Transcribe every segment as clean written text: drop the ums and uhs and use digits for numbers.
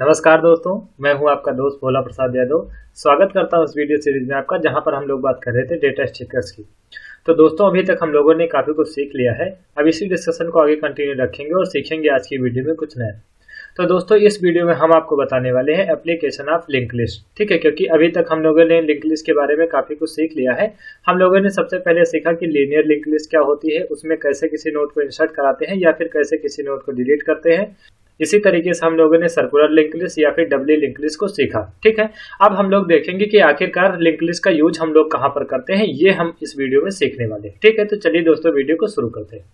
नमस्कार दोस्तों, मैं हूं आपका दोस्त भोला प्रसाद यादव। स्वागत करता हूं इस वीडियो सीरीज में आपका, जहां पर हम लोग बात कर रहे थे डेटा स्ट्रक्चर्स की। तो दोस्तों, अभी तक हम लोगों ने काफ़ी कुछ सीख लिया है। अब इसी डिस्कशन को आगे कंटिन्यू रखेंगे और सीखेंगे आज की वीडियो में कुछ नया। तो दोस्तों, इस वीडियो में हम आपको बताने वाले हैं एप्लीकेशन ऑफ लिंक लिस्ट। ठीक है, क्योंकि अभी तक हम लोगों ने लिंक लिस्ट के बारे में काफ़ी कुछ सीख लिया है। हम लोगों ने सबसे पहले सीखा कि लीनियर लिंक लिस्ट क्या होती है, उसमें कैसे किसी नोड को इंसर्ट कराते हैं या फिर कैसे किसी नोड को डिलीट करते हैं। इसी तरीके से हम लोगों ने सर्कुलर लिंक लिस्ट या फिर डबली लिंक लिस्ट को सीखा। ठीक है, अब हम लोग देखेंगे कि आखिरकार लिंक लिस्ट का यूज हम लोग कहां पर करते हैं, ये हम इस वीडियो में सीखने वाले हैं। ठीक है, तो चलिए दोस्तों, वीडियो को शुरू करते हैं।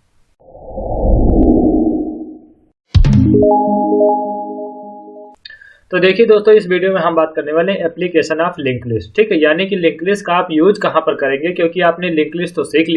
तो देखिए दोस्तों, इस वीडियो में हम बात करने वाले हैं एप्लीकेशन ऑफ लिंक लिस्ट। ठीक है, यानी कि लिंक लिस्ट का आप यूज कहां पर करेंगे, क्योंकि आपने लिंक लिस्ट तो सीख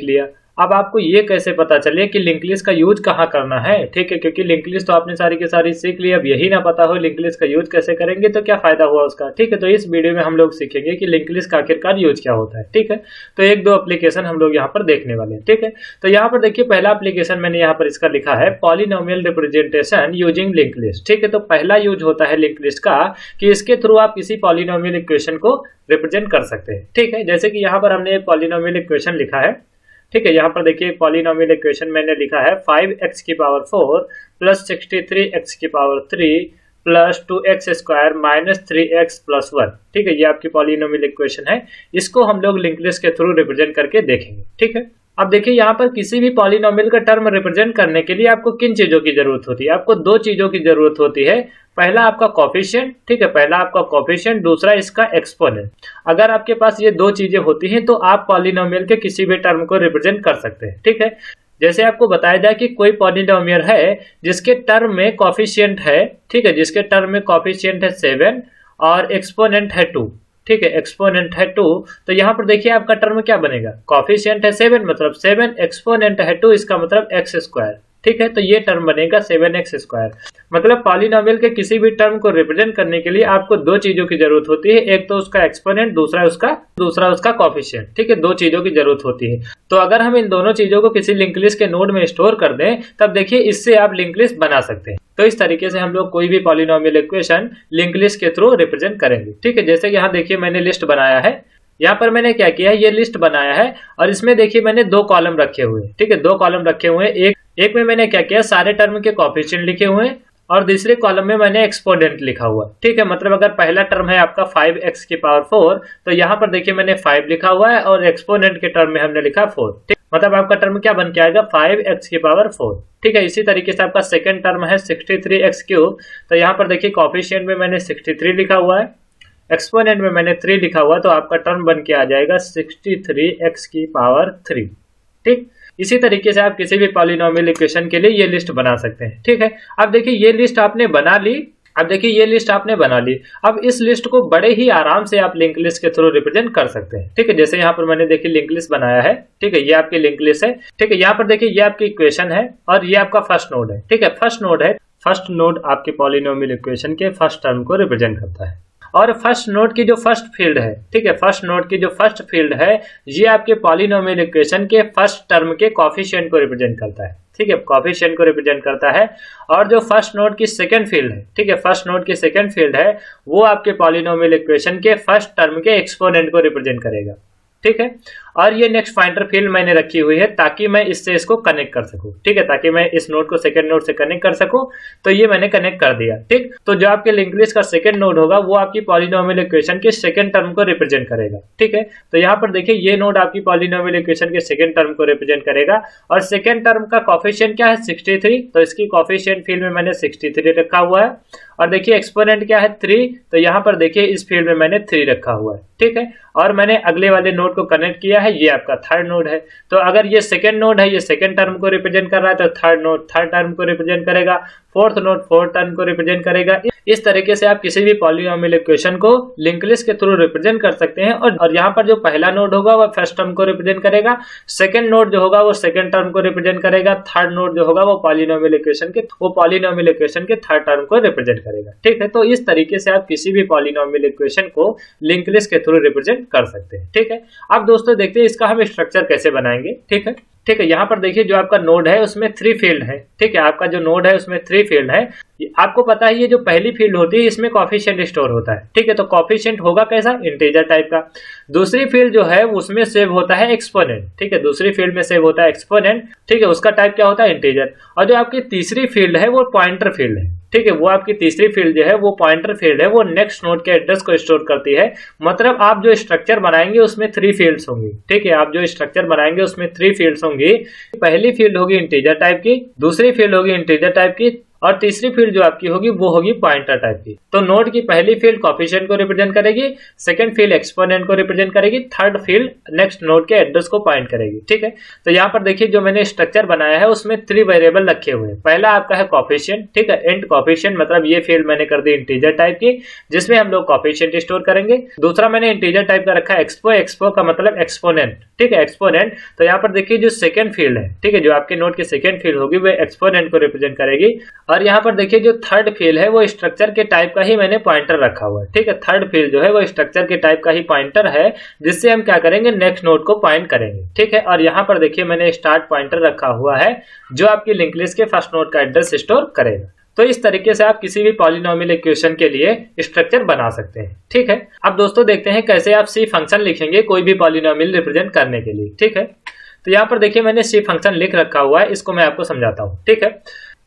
लिया। अब आपको ये कैसे पता चले कि लिंक लिस्ट का यूज कहाँ करना है। ठीक है, क्योंकि लिंक लिस्ट तो आपने सारी की सारी सीख ली। अब यही ना पता हो लिंक लिस्ट का यूज कैसे करेंगे तो क्या फायदा हुआ उसका। ठीक है, तो इस वीडियो में हम लोग सीखेंगे कि लिंक लिस्ट का आखिरकार यूज क्या होता है। ठीक है, तो एक दो एप्लीकेशन हम लोग यहाँ पर देखने वाले हैं। ठीक है, तो यहाँ पर देखिए, पहला एप्लीकेशन मैंने यहाँ पर इसका लिखा है polynomial representation using link list. ठीक है, तो पहला यूज होता है लिंक लिस्ट का कि इसके थ्रू आप किसी पॉलिनोमियल इक्वेशन को रिप्रेजेंट कर सकते हैं। ठीक है, जैसे कि यहाँ पर हमने पॉलिनोमियल इक्वेशन लिखा है। ठीक है, यहाँ पर देखिए पॉलिनोमियल इक्वेशन मैंने लिखा है 5x की पावर 4 प्लस 63x की power 3 plus 2x square minus 3x plus 1। ठीक है, ये आपकी पॉलिनोमियल इक्वेशन है। इसको हम लोग लिंक लिस्ट के थ्रू रिप्रेजेंट करके देखेंगे। ठीक है, अब देखिए यहाँ पर किसी भी पॉलिनोमियल का टर्म रिप्रेजेंट करने के लिए आपको किन चीजों की जरूरत होती है। आपको दो चीजों की जरूरत होती है। पहला आपका कोफिशिएंट, ठीक है, पहला आपका कोफिशिएंट, दूसरा इसका एक्सपोनेंट। अगर आपके पास ये दो चीजें होती हैं तो आप पॉलिनोमियल के किसी भी टर्म को रिप्रेजेंट कर सकते हैं। ठीक है, जैसे आपको बताया जाए कि कोई पॉलिनोमियल है जिसके टर्म में कोफिशिएंट है, ठीक है, जिसके टर्म में कोफिशिएंट है 7 और एक्सपोनेंट है 2। ठीक है, एक्सपोनेंट है 2, तो यहाँ पर देखिए आपका टर्म क्या बनेगा, कोफिशिएंट है 7 मतलब 7, एक्सपोनेंट है 2 इसका मतलब x स्क्वायर। ठीक है, तो ये टर्म बनेगा 7x स्क्वायर। मतलब पॉलिनोमियल के किसी भी टर्म को रिप्रेजेंट करने के लिए आपको दो चीजों की जरूरत होती है, एक तो उसका एक्सपोनेंट, दूसरा उसका कोफिशिएंट। ठीक है, दो चीजों की जरूरत होती है। तो अगर हम इन दोनों चीजों को किसी लिंक लिस्ट के नोड में स्टोर कर दें, तब देखिए इससे आप लिंक लिस्ट बना सकते हैं। तो इस तरीके से हम लोग कोई भी पॉलिनोमियल इक्वेशन लिंक लिस्ट के थ्रू रिप्रेजेंट करेंगे। ठीक है, जैसे यहाँ देखिए मैंने लिस्ट बनाया है। यहाँ पर मैंने क्या किया है, ये लिस्ट बनाया है और इसमें देखिए मैंने दो कॉलम रखे हुए हैं। ठीक है, दो कॉलम रखे हुए हैं। एक में मैंने क्या किया, सारे टर्म के कोफिशिएंट लिखे हुए हैं और दूसरे कॉलम में मैंने एक्सपोनेंट लिखा हुआ। ठीक है, मतलब अगर पहला टर्म है आपका 5x की पावर 4, तो यहाँ पर देखिए मैंने 5 लिखा हुआ है और एक्सपोनेंट के टर्म में हमने लिखा 4। ठीक, मतलब आपका टर्म क्या बन के आएगा, 5x की पावर 4। ठीक है, इसी तरीके से आपका सेकेंड टर्म है 63x क्यूब, तो यहाँ पर देखिए कोफिशिएंट में मैंने 63 लिखा हुआ है, एक्सपोनेंट में मैंने 3 लिखा हुआ, तो आपका टर्म बन के आ जाएगा 63x की पावर 3। ठीक, इसी तरीके से आप किसी भी पॉलिनोमियल इक्वेशन के लिए ये लिस्ट बना सकते हैं। ठीक है, अब देखिए ये लिस्ट आपने बना ली। अब इस लिस्ट को बड़े ही आराम से आप लिंक लिस्ट के थ्रू रिप्रेजेंट कर सकते हैं। ठीक है, जैसे यहाँ पर मैंने देखिए लिंक लिस्ट बनाया है। ठीक है, ये आपकी लिंक लिस्ट है। ठीक है, यहाँ पर देखिए ये आपकी इक्वेशन है और ये आपका फर्स्ट नोड है। ठीक है, फर्स्ट नोड आपके पॉलिनोमियल इक्वेशन के फर्स्ट टर्म को रिप्रेजेंट करता है। और फर्स्ट नोड की जो फर्स्ट फील्ड है, ठीक है, फर्स्ट नोड की जो फर्स्ट फील्ड है, ये आपके पॉलिनोमियल इक्वेशन के फर्स्ट टर्म के कोफिशिएंट को रिप्रेजेंट करता है। ठीक है, कोफिशिएंट को रिप्रेजेंट करता है। और जो फर्स्ट नोड की सेकंड फील्ड है, ठीक है, फर्स्ट नोड की सेकंड फील्ड है, वो आपके पॉलिनोमियल इक्वेशन के फर्स्ट टर्म के एक्सपोनेंट को रिप्रेजेंट करेगा। ठीक है, और ये नेक्स्ट पॉइंटर फील्ड मैंने रखी हुई है ताकि मैं इससे इसको कनेक्ट कर सकूं। ठीक है, ताकि मैं इस नोड को सेकंड नोड से कनेक्ट कर सकूं, तो ये मैंने कनेक्ट कर दिया। ठीक, तो जो आपके लिंक लिस्ट का सेकंड नोड होगा वो आपकी पॉलिनोमियल इक्वेशन के सेकंड टर्म को रिप्रेजेंट करेगा। ठीक है, तो यहाँ पर देखिए ये नोड आपकी पॉलिनोमियल इक्वेशन के सेकंड टर्म को रिप्रेजेंट करेगा और सेकंड टर्म का कोफिशिएंट क्या है, 63, तो इसकी कोफिशिएंट फील्ड में मैंने 63 रखा हुआ है। और देखिए एक्सपोनेंट क्या है, 3, तो यहाँ पर देखिए इस फील्ड में मैंने 3 रखा हुआ है। ठीक है, और मैंने अगले वाले नोड को कनेक्ट किया है, ये आपका थर्ड नोड है। तो अगर ये सेकंड नोड है, ये सेकंड टर्म को रिप्रेजेंट कर रहा है, तो थर्ड नोड थर्ड टर्म को रिप्रेजेंट करेगा, फोर्थ नोड फोर्थ टर्म को रिप्रेजेंट करेगा। इस तरीके से आप किसी भी पॉलिनोमियल इक्वेशन को लिंक लिस्ट के थ्रू रिप्रेजेंट कर सकते हैं। और यहाँ पर जो पहला नोड होगा वो फर्स्ट टर्म को रिप्रेजेंट करेगा, सेकंड नोड जो होगा वो सेकंड टर्म को रिप्रेजेंट करेगा, थर्ड नोड जो होगा वो पॉलिनोमियल इक्वेशन के थर्ड टर्म को रिप्रेजेंट करेगा। ठीक है, तो इस तरीके से आप किसी भी पॉलिनोमियल इक्वेशन को लिंक लिस्ट के थ्रू रिप्रेजेंट कर सकते हैं। ठीक है, अब दोस्तों देखते हैं इसका हम स्ट्रक्चर कैसे बनाएंगे। ठीक है, यहाँ पर देखिए जो आपका नोड है उसमें 3 फील्ड है। ठीक है, आपका जो नोड है उसमें 3 फील्ड है। आपको पता है ये जो पहली फील्ड होती है इसमें कॉफिशिएंट स्टोर होता है, ठीक है। तो कॉफिशिएंट होगा कैसा, इंटीजर टाइप का। दूसरी फील्ड जो है उसमें सेव होता है एक्सपोनेंट, ठीक है। दूसरी फील्ड में सेव होता है एक्सपोनेंट, ठीक है। उसका टाइप क्या होता है, इंटीजर। और जो आपकी तीसरी फील्ड है वो पॉइंटर फील्ड है, ठीक है। वो आपकी तीसरी फील्ड जो है वो पॉइंटर फील्ड है, वो नेक्स्ट नोड के एड्रेस को स्टोर करती है। मतलब आप जो स्ट्रक्चर बनाएंगे उसमें 3 फील्ड्स होंगी, ठीक है। आप जो स्ट्रक्चर बनाएंगे उसमें 3 फील्ड्स होंगी। पहली फील्ड होगी इंटीजर टाइप की, दूसरी फील्ड होगी इंटीजर टाइप की, और तीसरी फील्ड जो आपकी होगी वो होगी पॉइंटर टाइप की। तो नोड की पहली फील्ड कॉफिशिएंट को रिप्रेजेंट करेगी, सेकंड फील्ड एक्सपोनेंट को रिप्रेजेंट करेगी, थर्ड फील्ड नेक्स्ट नोड के एड्रेस को पॉइंट करेगी, ठीक है। तो यहाँ पर देखिए जो मैंने स्ट्रक्चर बनाया है उसमें 3 वेरिएबल रखे हुए हैं। पहला आपका है कॉफिशिएंट, ठीक है। इंट कॉफिशिएंट मतलब ये फील्ड मैंने कर दी इंटीजर टाइप की जिसमें हम लोग कॉफिशिएंट स्टोर करेंगे। दूसरा मैंने इंटीजर टाइप का रखा है एक्सपो, एक्सपो का मतलब एक्सपोनेंट, ठीक है, एक्सपोनेंट। तो यहाँ पर देखिए जो सेकंड फील्ड है, ठीक है, जो आपके नोड की सेकंड फील्ड होगी वो एक्सपोनेंट को रिप्रेजेंट करेगी। और यहाँ पर देखिए जो थर्ड फील्ड है वो स्ट्रक्चर के टाइप का ही मैंने पॉइंटर रखा हुआ है, ठीक है। थर्ड फील्ड जो है वो स्ट्रक्चर के टाइप का ही पॉइंटर है जिससे हम क्या करेंगे, नेक्स्ट नोड को पॉइंट करेंगे, ठीक है। और यहाँ पर देखिए मैंने स्टार्ट पॉइंटर रखा हुआ है जो आपकी लिंक लिस्ट के फर्स्ट नोड का एड्रेस स्टोर करेगा। तो इस तरीके से आप किसी भी पॉलिनोमियल इक्वेशन के लिए स्ट्रक्चर बना सकते हैं, ठीक है। अब दोस्तों देखते हैं कैसे आप सी फंक्शन लिखेंगे कोई भी पॉलिनोमियल रिप्रेजेंट करने के लिए, ठीक है। तो यहाँ पर देखिए मैंने सी फंक्शन लिख रखा हुआ है, इसको मैं आपको समझाता हूँ, ठीक है।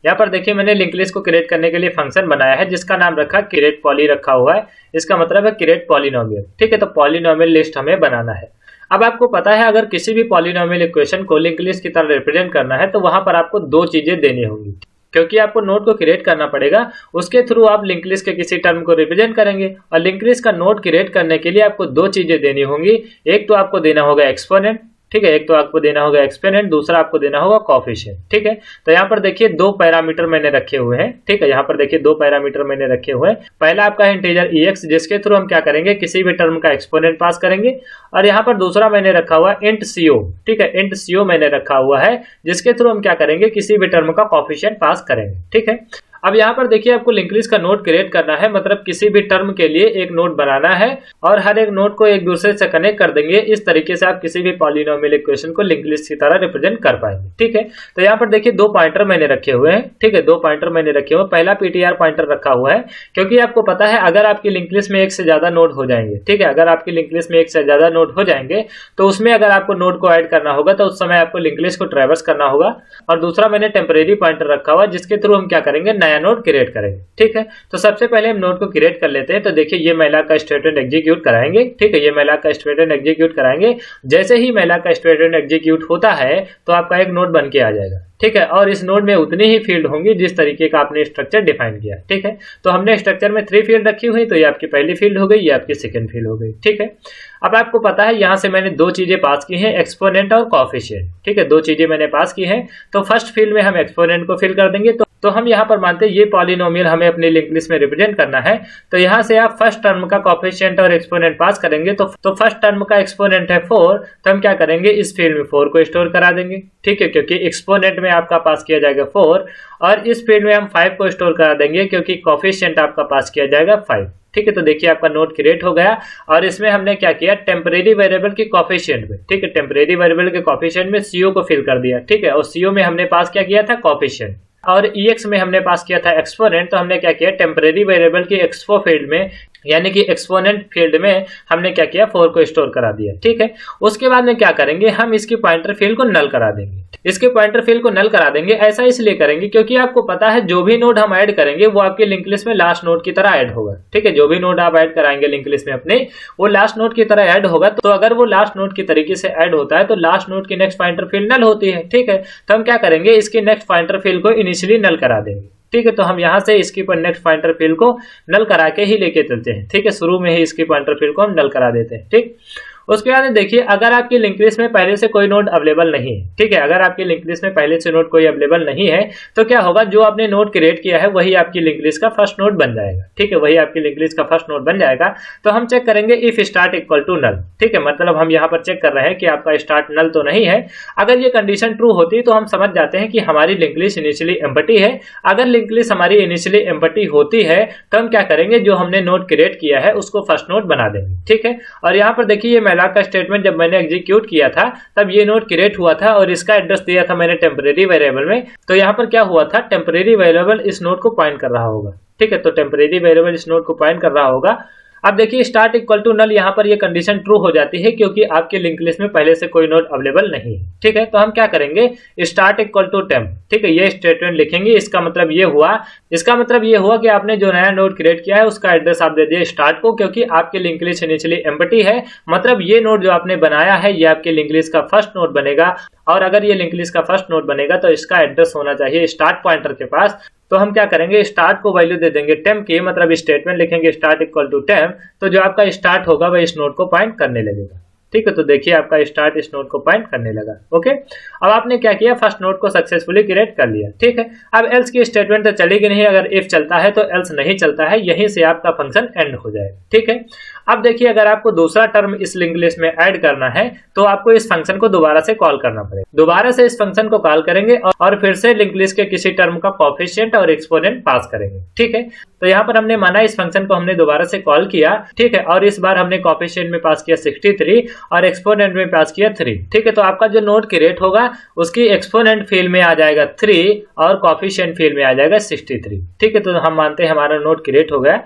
यहाँ पर देखिए मैंने लिंक लिस्ट को क्रिएट करने के लिए फंक्शन बनाया है जिसका नाम रखा क्रिएट पॉली रखा हुआ है। इसका मतलब है क्रिएट पॉलिनोमियल, ठीक है। तो पॉलिनोमियल लिस्ट हमें बनाना है। अब आपको पता है अगर किसी भी पॉलिनोमियल इक्वेशन को लिंक लिस्ट की तरह रिप्रेजेंट करना है तो वहां पर आपको 2 चीजें देनी होंगी, क्योंकि आपको नोड को क्रिएट करना पड़ेगा, उसके थ्रू आप लिंक लिस्ट के किसी टर्म को रिप्रेजेंट करेंगे। और लिंक लिस्ट का नोड क्रिएट करने के लिए आपको 2 चीजें देनी होंगी। एक तो आपको देना होगा एक्सपोनेंट, ठीक है, एक तो आपको देना होगा एक्सपोनेंट, दूसरा आपको देना होगा कॉफिशिएंट, ठीक है। तो यहाँ पर देखिए 2 पैरामीटर मैंने रखे हुए हैं, ठीक है। यहाँ पर देखिए 2 पैरामीटर मैंने रखे हुए हैं। पहला आपका है इंटीजर EX जिसके थ्रू हम क्या करेंगे, किसी भी टर्म का एक्सपोनेंट पास करेंगे। और यहाँ पर दूसरा मैंने रखा हुआ है इंट CO, ठीक है, इंट CO मैंने रखा हुआ है जिसके थ्रू हम क्या करेंगे, किसी भी टर्म का कॉफिशिएंट पास करेंगे, ठीक है। अब यहाँ पर देखिए आपको लिंक लिस्ट का नोड क्रिएट करना है, मतलब किसी भी टर्म के लिए एक नोड बनाना है और हर एक नोड को एक दूसरे से कनेक्ट कर देंगे। इस तरीके से आप किसी भी पॉलिनोमियल इक्वेशन को लिंक लिस्ट की तरह रिप्रेजेंट कर पाएंगे, ठीक है। तो यहाँ पर देखिए 2 पॉइंटर मैंने रखे हुए हैं, ठीक है, 2 पॉइंटर मैंने रखे हुए हैं। पहला PTR पॉइंटर रखा हुआ है क्योंकि आपको पता है अगर आपकी लिंक लिस्ट में 1 से ज्यादा नोड हो जाएंगे, ठीक है, अगर आपकी लिंक लिस्ट में 1 से ज्यादा नोड हो जाएंगे तो उसमें अगर आपको नोड को ऐड करना होगा तो उस समय आपको लिंक लिस्ट को ट्रैवर्स करना होगा। और दूसरा मैंने टेम्परेरी पॉइंटर रखा हुआ जिसके थ्रू हम क्या करेंगे, नया नोड क्रिएट करेंगे, ठीक है। तो सबसे पहले हम नोड को क्रिएट कर लेते हैं। तो देखिए ये मैलाक का स्टेटमेंट एग्जीक्यूट कराएंगे, ठीक है, ये मैलाक का स्टेटमेंट एग्जीक्यूट कराएंगे। जैसे ही मैलाक का स्टेटमेंट एग्जीक्यूट होता है तो आपका एक नोड बन के आ जाएगा, ठीक है। और इस नोड में उतनी ही फील्ड होंगी जिस तरीके का आपने स्ट्रक्चर डिफाइन किया, ठीक है। तो हमने स्ट्रक्चर में 3 फील्ड रखी हुई, तो ये आपकी पहली फील्ड हो गई, ये आपकी सेकंड फील्ड हो गई, ठीक है। अब आपको पता है यहाँ से मैंने 2 चीजें पास की हैं, एक्सपोनेंट और कॉफिशिएंट, ठीक है, 2 चीजें मैंने पास की हैं। तो फर्स्ट फील्ड में हम एक्सपोनेंट को फिल कर देंगे। तो हम यहाँ पर मानते हैं ये पॉलिनोमियल हमें अपनी लिंक लिस्ट में रिप्रेजेंट करना है। तो यहाँ से आप फर्स्ट टर्म का कॉफिशिएंट और एक्सपोनेंट पास करेंगे। तो फर्स्ट टर्म का एक्सपोनेंट है 4, तो हम क्या करेंगे, इस फील्ड में 4 को स्टोर करा देंगे, ठीक है, क्योंकि एक्सपोनेंट में आपका पास किया जाएगा 4 और इस फील्ड में हम 5 को स्टोर करा देंगे क्योंकि कॉफिशिएंट आपका पास किया जाएगा 5, ठीक है। तो देखिए आपका नोड क्रिएट हो गया और इसमें हमने क्या किया, टेम्परेरी वेरिएबल की कॉफिशिएंट में, ठीक है, टेम्परेरी वेरिएबल के कॉफिशिएंट में CO को फिल कर दिया, ठीक है। और CO में हमने पास क्या किया था, कॉफिशिएंट, और EX में हमने पास किया था एक्सपोनेंट। तो हमने क्या किया, टेम्परेरी वेरिएबल की एक्सपो फील्ड में यानी कि एक्सपोनेंट फील्ड में हमने क्या किया, 4 को स्टोर करा दिया, ठीक है। उसके बाद में क्या करेंगे, हम इसकी पॉइंटर फील्ड को नल करा देंगे। इसके पॉइंटर फील्ड को नल करा देंगे, ऐसा इसलिए करेंगे क्योंकि आपको पता है जो भी नोड हम ऐड करेंगे वो आपके लिंक लिस्ट में लास्ट नोड की तरह ऐड होगा, ठीक है। जो भी नोड आप ऐड कराएंगे लिंक लिस्ट में अपने, वो लास्ट नोड की तरह ऐड होगा। तो अगर वो लास्ट नोड की तरीके से ऐड होता है तो लास्ट नोड की नेक्स्ट पॉइंटर फील्ड नल होती है, ठीक है। तो हम क्या करेंगे, इसकी नेक्स्ट पॉइंटर फील्ड को इनिशियली नल करा देंगे, ठीक है। तो हम यहाँ से इसकी नेक्स्ट पॉइंटर फील्ड को नल करा के ही लेके चलते हैं, ठीक है। शुरू में ही इसकी पॉइंटर फील्ड को हम नल करा देते हैं, ठीक। उसके बाद देखिए अगर आपकी लिंक लिस्ट में पहले से कोई नोड अवेलेबल नहीं है, ठीक है, अगर आपकी लिंक लिस्ट में पहले से नोड कोई अवेलेबल नहीं है तो क्या होगा, जो आपने नोड क्रिएट किया है वही आपकी लिंक लिस्ट का फर्स्ट नोड बन जाएगा, ठीक है, वही आपकी लिंक लिस्ट का फर्स्ट नोड बन जाएगा। तो हम चेक करेंगे if start equal to null, ठीक है, मतलब हम यहाँ पर चेक कर रहे हैं कि आपका स्टार्ट नल तो नहीं है। अगर ये कंडीशन ट्रू होती तो हम समझ जाते हैं कि हमारी लिंक लिस्ट इनिशियली एम्प्टी है। अगर लिंक लिस्ट हमारी इनिशियली एम्प्टी होती है तो हम क्या करेंगे, जो हमने नोड क्रिएट किया है उसको फर्स्ट नोड बना देंगे, ठीक है। और यहाँ पर देखिए ये malloc का स्टेटमेंट जब मैंने एग्जीक्यूट किया था तब ये नोड क्रिएट हुआ था और इसका एड्रेस दिया था मैंने टेम्परेरी वेरिएबल में। तो यहाँ पर क्या हुआ था, टेम्परेरी वेरिएबल इस नोड को पॉइंट कर रहा होगा। ठीक है, तो टेम्परेरी वेरिएबल इस नोड को पॉइंट कर रहा होगा। अब देखिए स्टार्ट इक्वल टू नल, यहाँ पर ये कंडीशन ट्रू हो जाती है क्योंकि आपके लिंक लिस्ट में पहले से कोई नोड अवेलेबल नहीं है। ठीक है, तो हम क्या करेंगे, स्टार्ट इक्वल टू टेम्प, ठीक है, ये स्टेटमेंट लिखेंगे। इसका मतलब ये हुआ कि आपने जो नया नोड क्रिएट किया है उसका एड्रेस आप दे दिए स्टार्ट को, क्योंकि आपके लिंक लिस्ट इनिशियली एम्प्टी है। मतलब ये नोड जो आपने बनाया है ये आपके लिंक लिस्ट का फर्स्ट नोड बनेगा, और अगर ये लिंक लिस्ट का फर्स्ट नोड बनेगा तो इसका एड्रेस होना चाहिए स्टार्ट पॉइंटर के पास। तो हम क्या करेंगे, स्टार्ट को वैल्यू दे देंगे टेम्प की, मतलब स्टेटमेंट लिखेंगे स्टार्ट इक्वल टू टेम्प। तो जो आपका स्टार्ट होगा वह इस नोड को पॉइंट करने लगेगा। ठीक है, तो देखिए आपका स्टार्ट इस नोड को पॉइंट करने लगा। ओके, अब आपने क्या किया, फर्स्ट नोड को सक्सेसफुली क्रिएट कर लिया। ठीक है, अब एल्स की स्टेटमेंट तो चलेगी नहीं, अगर इफ चलता है तो एल्स नहीं चलता है, यहीं से आपका फंक्शन एंड हो जाएगा। ठीक है, अब देखिए अगर आपको दूसरा टर्म इस लिंक लिस्ट में ऐड करना है तो आपको इस फंक्शन को दोबारा से कॉल करना पड़ेगा। दोबारा से इस फंक्शन को कॉल करेंगे और फिर से लिंक लिस्ट के किसी टर्म का कोएफिशिएंट और एक्सपोनेंट पास करेंगे। ठीक है, तो यहाँ पर हमने माना इस फंक्शन को हमने दोबारा से कॉल किया। ठीक है, और इस बार हमने कोएफिशिएंट में पास किया 63 और एक्सपोनेंट में पास किया 3। ठीक है, तो आपका जो नोड क्रिएट होगा उसकी एक्सपोनेंट फील्ड में आ जाएगा 3 और कोएफिशिएंट फील्ड में आ जाएगा 63। ठीक है, तो हम मानते हैं हमारा नोड क्रिएट हो गया।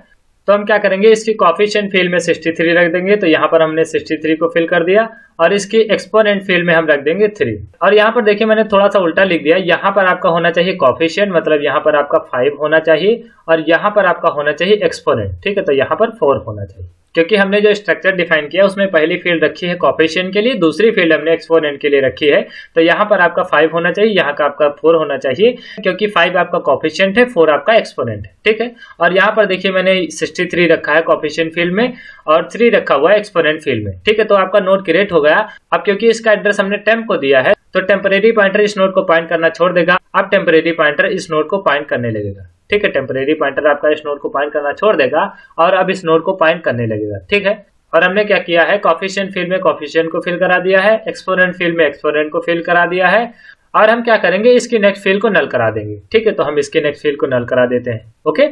तो हम क्या करेंगे, इसकी कोएफिशिएंट फील्ड में 63 रख देंगे। तो यहाँ पर हमने 63 को फिल कर दिया और इसकी एक्सपोनेंट फील्ड में हम रख देंगे 3। और यहाँ पर देखिए मैंने थोड़ा सा उल्टा लिख दिया, यहाँ पर आपका होना चाहिए कोएफिशिएंट, मतलब यहाँ पर आपका 5 होना चाहिए और यहाँ पर आपका होना चाहिए एक्सपोनेंट। ठीक है, तो यहाँ पर 4 होना चाहिए, क्योंकि हमने जो स्ट्रक्चर डिफाइन किया उसमें पहली फील्ड रखी है कोएफिशिएंट के लिए, दूसरी फील्ड हमने एक्सपोनेंट के लिए रखी है। तो यहाँ पर आपका 5 होना चाहिए, यहाँ का आपका 4 होना चाहिए, क्योंकि 5 आपका कोएफिशिएंट है, 4 आपका एक्सपोनेंट है। ठीक है, और यहाँ पर देखिए मैंने 63 रखा है कोएफिशिएंट फील्ड में और 3 रखा हुआ है एक्सपोनेंट फील्ड में। ठीक है, तो आपका नोड क्रिएट हो गया। अब क्योंकि इसका एड्रेस हमने टेम्प को दिया है तो टेम्परेरी पॉइंटर इस नोड को पॉइंट करना छोड़ देगा। अब टेम्परेरी पॉइंटर इस नोड को पॉइंट करने लगेगा। ठीक है, टेम्परेरी पॉइंटर आपका इस नोड को पॉइंट करना छोड़ देगा और अब इस नोड को पॉइंट करने लगेगा। ठीक है, और हमने क्या किया है, कोएफिशिएंट फील्ड में कोएफिशिएंट को फिल करा दिया है, एक्सपोनेंट फील्ड में एक्सपोनेंट को फिल करा दिया है, और हम क्या करेंगे, इसकी नेक्स्ट फील्ड को नल करा देंगे। ठीक है, तो हम इसके नेक्स्ट फील्ड को नल करा देते हैं। ओके,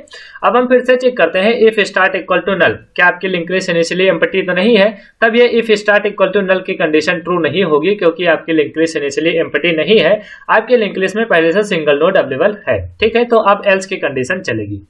अब हम फिर से चेक करते हैं if start equal to null, क्या आपकी लिंक लिस्ट इनिशियली एम्प्टी तो नहीं है। तब ये if start equal to null की कंडीशन ट्रू नहीं होगी, क्योंकि आपकी लिंक लिस्ट इनिशियली एम्प्टी नहीं है, आपके लिंक लिस्ट में पहले से सिंगल नोड अवेलेबल है। ठीक है, तो अब एल्स की कंडीशन चलेगी।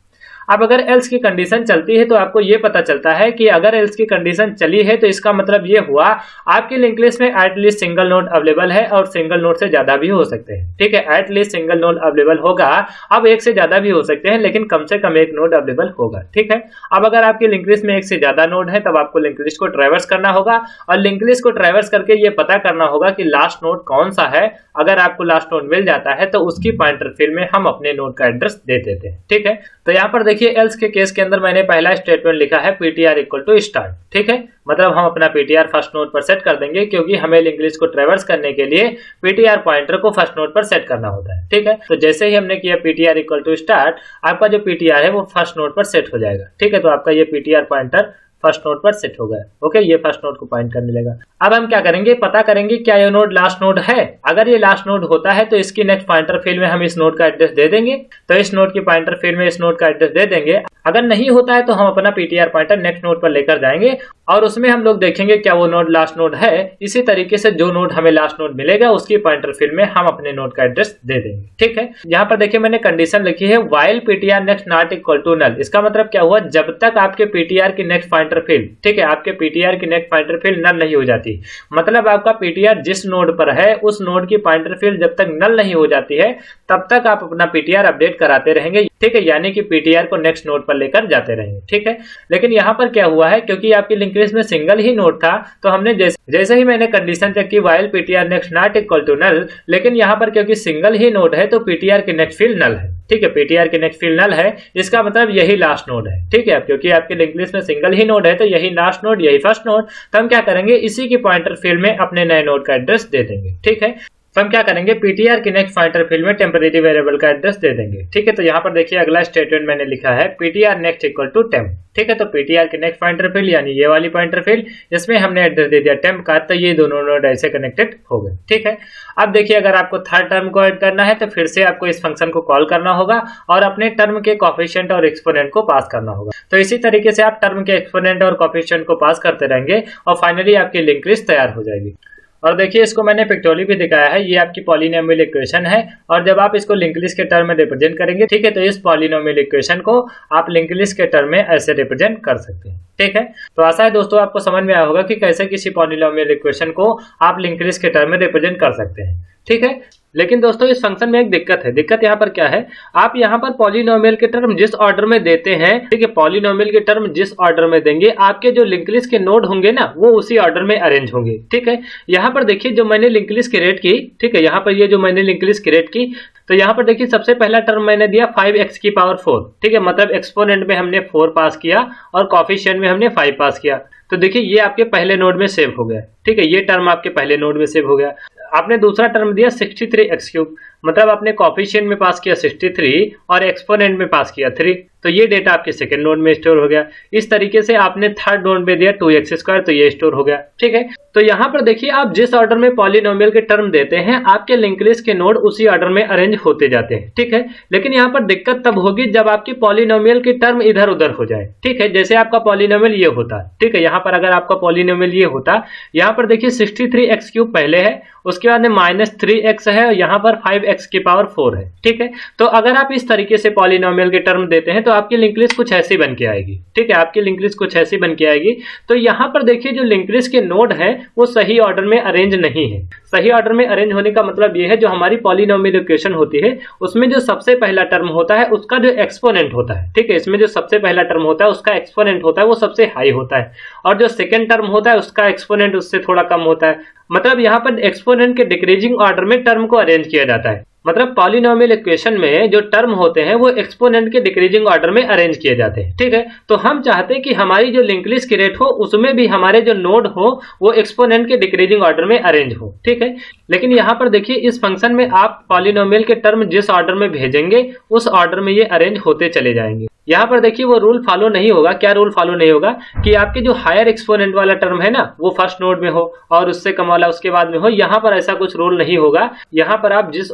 अब अगर एल्स की कंडीशन चलती है तो आपको ये पता चलता है कि अगर एल्स की कंडीशन चली है तो इसका मतलब ये हुआ आपकी लिंक लिस्ट में एटलीस्ट सिंगल नोड अवेलेबल है, और सिंगल नोड से ज्यादा भी हो सकते हैं। ठीक है, एटलीस्ट सिंगल नोड अवेलेबल होगा, अब एक से ज्यादा भी हो सकते हैं लेकिन कम से कम एक नोड अवेलेबल होगा। ठीक है, अब अगर आपकी लिंक लिस्ट में एक से ज्यादा नोड है तब आपको लिंक लिस्ट को ट्रैवर्स करना होगा, और लिंक लिस्ट को ट्रैवर्स करके ये पता करना होगा कि लास्ट नोड कौन सा है। अगर आपको लास्ट नोड मिल जाता है तो उसकी पॉइंटर फील्ड में हम अपने नोड का एड्रेस दे देते हैं। ठीक है, तो यहाँ पर देखिए एल्स के केस के अंदर मैंने पहला स्टेटमेंट लिखा है ptr इक्वल टू स्टार्ट। ठीक है, मतलब हम अपना ptr फर्स्ट नोड पर सेट कर देंगे, क्योंकि हमें लिंक लिस्ट को ट्रैवर्स करने के लिए ptr पॉइंटर को फर्स्ट नोड पर सेट करना होता है। ठीक है, तो जैसे ही हमने किया ptr इक्वल टू स्टार्ट, आपका जो ptr है वो फर्स्ट नोड पर सेट हो जाएगा। ठीक है, तो आपका ये ptr पॉइंटर फर्स्ट नोड पर सेट हो गया। ओके, ये फर्स्ट नोड को पॉइंट करने लगा। अब हम क्या करेंगे, पता करेंगे क्या ये नोड लास्ट नोड है। अगर ये लास्ट नोड होता है तो इसकी नेक्स्ट पॉइंटर फील्ड में हम इस नोड का एड्रेस दे देंगे, तो इस नोड की पॉइंटर फील्ड में इस नोड का एड्रेस दे देंगे। अगर नहीं होता है तो हम अपना ptr पॉइंटर नेक्स्ट नोड पर लेकर जाएंगे और उसमें हम लोग देखेंगे क्या वो नोड लास्ट नोड है। इसी तरीके से जो नोड हमें लास्ट नोड मिलेगा उसकी पॉइंटर फील्ड में हम अपने नोड का एड्रेस दे देंगे। ठीक है, यहाँ पर देखिए मैंने कंडीशन लिखी है while ptr next not equal to null. इसका मतलब क्या हुआ, जब तक आपके ptr की नेक्स्ट पॉइंटर फील्ड, ठीक है, आपके ptr की नेक्स्ट पॉइंटर फील्ड नल नहीं हो जाती, मतलब आपका ptr जिस नोड पर है उस नोड की पॉइंटर फील्ड जब तक नल नहीं हो जाती है तब तक आप अपना ptr अपडेट कराते रहेंगे। ठीक है, यानी कि ptr को नेक्स्ट नोड पर लेकर जाते रहेंगे। ठीक है, लेकिन यहाँ पर क्या हुआ है, क्योंकि आपकी लिंक लिस्ट में सिंगल ही नोड था तो हमने जैसे ही मैंने कंडीशन चेक की while ptr next not equal to null, लेकिन यहाँ पर क्योंकि सिंगल ही नोड है तो ptr की नेक्स्ट फील्ड नल है। ठीक है, ptr की नेक्स्ट फील्ड नल है, इसका मतलब यही लास्ट नोड है। ठीक है, क्योंकि आपके लिंक लिस्ट में सिंगल ही नोड है तो यही लास्ट नोड, यही फर्स्ट नोड। तो हम क्या करेंगे, इसी की पॉइंटर फील्ड में अपने नए नोड का एड्रेस दे देंगे। ठीक है, तो हम क्या करेंगे, ptr के नेक्स्ट पॉइंटर फील्ड में टेम्परेरी वेरिएबल का एड्रेस दे देंगे। ठीक है, तो यहाँ पर देखिए अगला स्टेटमेंट मैंने लिखा है ptr next equal to temp. ठीक है, तो ptr के नेक्स्ट पॉइंटर फील्ड यानी ये वाली पॉइंटर फील्ड, इसमें हमने एड्रेस दे दिया टेम्प का, तो ये दोनों नोड ऐसे कनेक्टेड हो गए। ठीक है, अब देखिए अगर आपको थर्ड टर्म को ऐड करना है तो फिर से आपको इस फंक्शन को कॉल करना होगा और अपने टर्म के कोएफिशिएंट और एक्सपोनेंट को पास करना होगा। तो इसी तरीके से आप टर्म के एक्सपोनेंट और कोएफिशिएंट को पास करते रहेंगे और फाइनली आपकी लिंक लिस्ट तैयार हो जाएगी। और देखिए इसको मैंने पिक्टोरियली भी दिखाया है, ये आपकी पॉलिनोमियल इक्वेशन है और जब आप इसको लिंक लिस्ट के टर्म में रिप्रेजेंट करेंगे, ठीक है, तो इस पॉलिनोमियल इक्वेशन को आप लिंक लिस्ट के टर्म में ऐसे रिप्रेजेंट कर सकते हैं। ठीक है, तो आशा है दोस्तों आपको समझ में आया होगा कि कैसे किसी पॉलिनोमियल इक्वेशन को आप लिंक लिस्ट के टर्म में रिप्रेजेंट कर सकते हैं। ठीक है, लेकिन दोस्तों इस फंक्शन में एक दिक्कत है। दिक्कत यहाँ पर क्या है, आप यहाँ पर पॉलिनोमियल के टर्म जिस ऑर्डर में देते हैं, ठीक है, पॉलिनोमियल के टर्म जिस ऑर्डर में देंगे आपके जो लिंक लिस्ट के नोड होंगे ना वो उसी ऑर्डर में अरेंज होंगे। ठीक है, यहाँ पर देखिए जो मैंने लिंक लिस्ट क्रिएट की, ठीक है, यहाँ पर ये जो मैंने लिंक लिस्ट क्रिएट की, तो यहाँ पर देखिए सबसे पहला टर्म मैंने दिया 5x की पावर 4। ठीक है, मतलब एक्सपोनेंट में हमने 4 पास किया और कोएफिशिएंट में हमने 5 पास किया। तो देखिए ये आपके पहले नोड में सेव हो गया। ठीक है, ये टर्म आपके पहले नोड में सेव हो गया। आपने दूसरा टर्म दिया 63x3, मतलब आपने कोएफिशिएंट में पास किया 63 और एक्सपोनेंट में पास किया 3, तो ये डेटा आपके सेकंड नोड में स्टोर हो गया। इस तरीके से आपने थर्ड नोड में दिया 2x², तो ये स्टोर हो गया। ठीक है, तो यहाँ पर देखिए आप जिस ऑर्डर में पॉलिनोमियल के टर्म देते हैं आपके लिंक लिस्ट के नोड उसी ऑर्डर में अरेंज होते जाते हैं। ठीक है, लेकिन यहाँ पर दिक्कत तब होगी जब आपकी पॉलिनोमियल की टर्म इधर उधर हो जाए। ठीक है, जैसे आपका पॉलिनोमियल ये होता, ठीक है, यहाँ पर अगर आपका पॉलिनोमियल ये होता, यहाँ पर देखिए 63x³ पहले है, उसके बाद में -3x है और यहाँ पर 5x की पावर 4 है। ठीक है, तो अगर आप इस तरीके से पॉलिनोमियल के टर्म देते हैं तो आपकी लिंक लिस्ट कुछ ऐसी बन के आएगी। ठीक है, आपकी लिंक लिस्ट कुछ ऐसी बन के आएगी। तो यहाँ पर देखिए जो लिंक लिस्ट के नोड है वो सही ऑर्डर में अरेंज नहीं है। सही ऑर्डर में अरेंज होने का मतलब ये है जो हमारी पॉलिनोमियल इक्वेशन होती है उसमें जो सबसे पहला टर्म होता है उसका जो एक्सपोनेंट होता है, ठीक है, इसमें जो सबसे पहला टर्म होता है उसका एक्सपोनेंट होता है वो सबसे हाई होता है और जो सेकंड टर्म होता है उसका एक्सपोनेंट उससे थोड़ा कम होता है। मतलब यहाँ पर एक्सपोनेंट के डिक्रीजिंग ऑर्डर में टर्म को अरेंज किया जाता है। मतलब पॉलिनोमियल इक्वेशन में जो टर्म होते हैं वो एक्सपोनेंट के डिक्रीजिंग ऑर्डर में अरेंज किए जाते हैं। ठीक है, तो हम चाहते हैं कि हमारी जो लिंक लिस्ट क्रिएट हो उसमें भी हमारे जो नोड हो वो एक्सपोनेंट के डिक्रीजिंग ऑर्डर में अरेंज हो। ठीक है, लेकिन यहाँ पर देखिए इस फंक्शन में आप पॉलिनोमियल के टर्म जिस ऑर्डर में भेजेंगे उस ऑर्डर में ये अरेंज होते चले जाएंगे। यहाँ पर देखिए वो रूल फॉलो नहीं होगा। क्या रूल फॉलो नहीं होगा कि आपके जो हायर एक्सपोनेंट वाला टर्म है ना वो फर्स्ट नोड में हो और उससे कम वाला उसके बाद में हो। यहाँ पर ऐसा कुछ रूल नहीं होगा। यहाँ पर आप जिस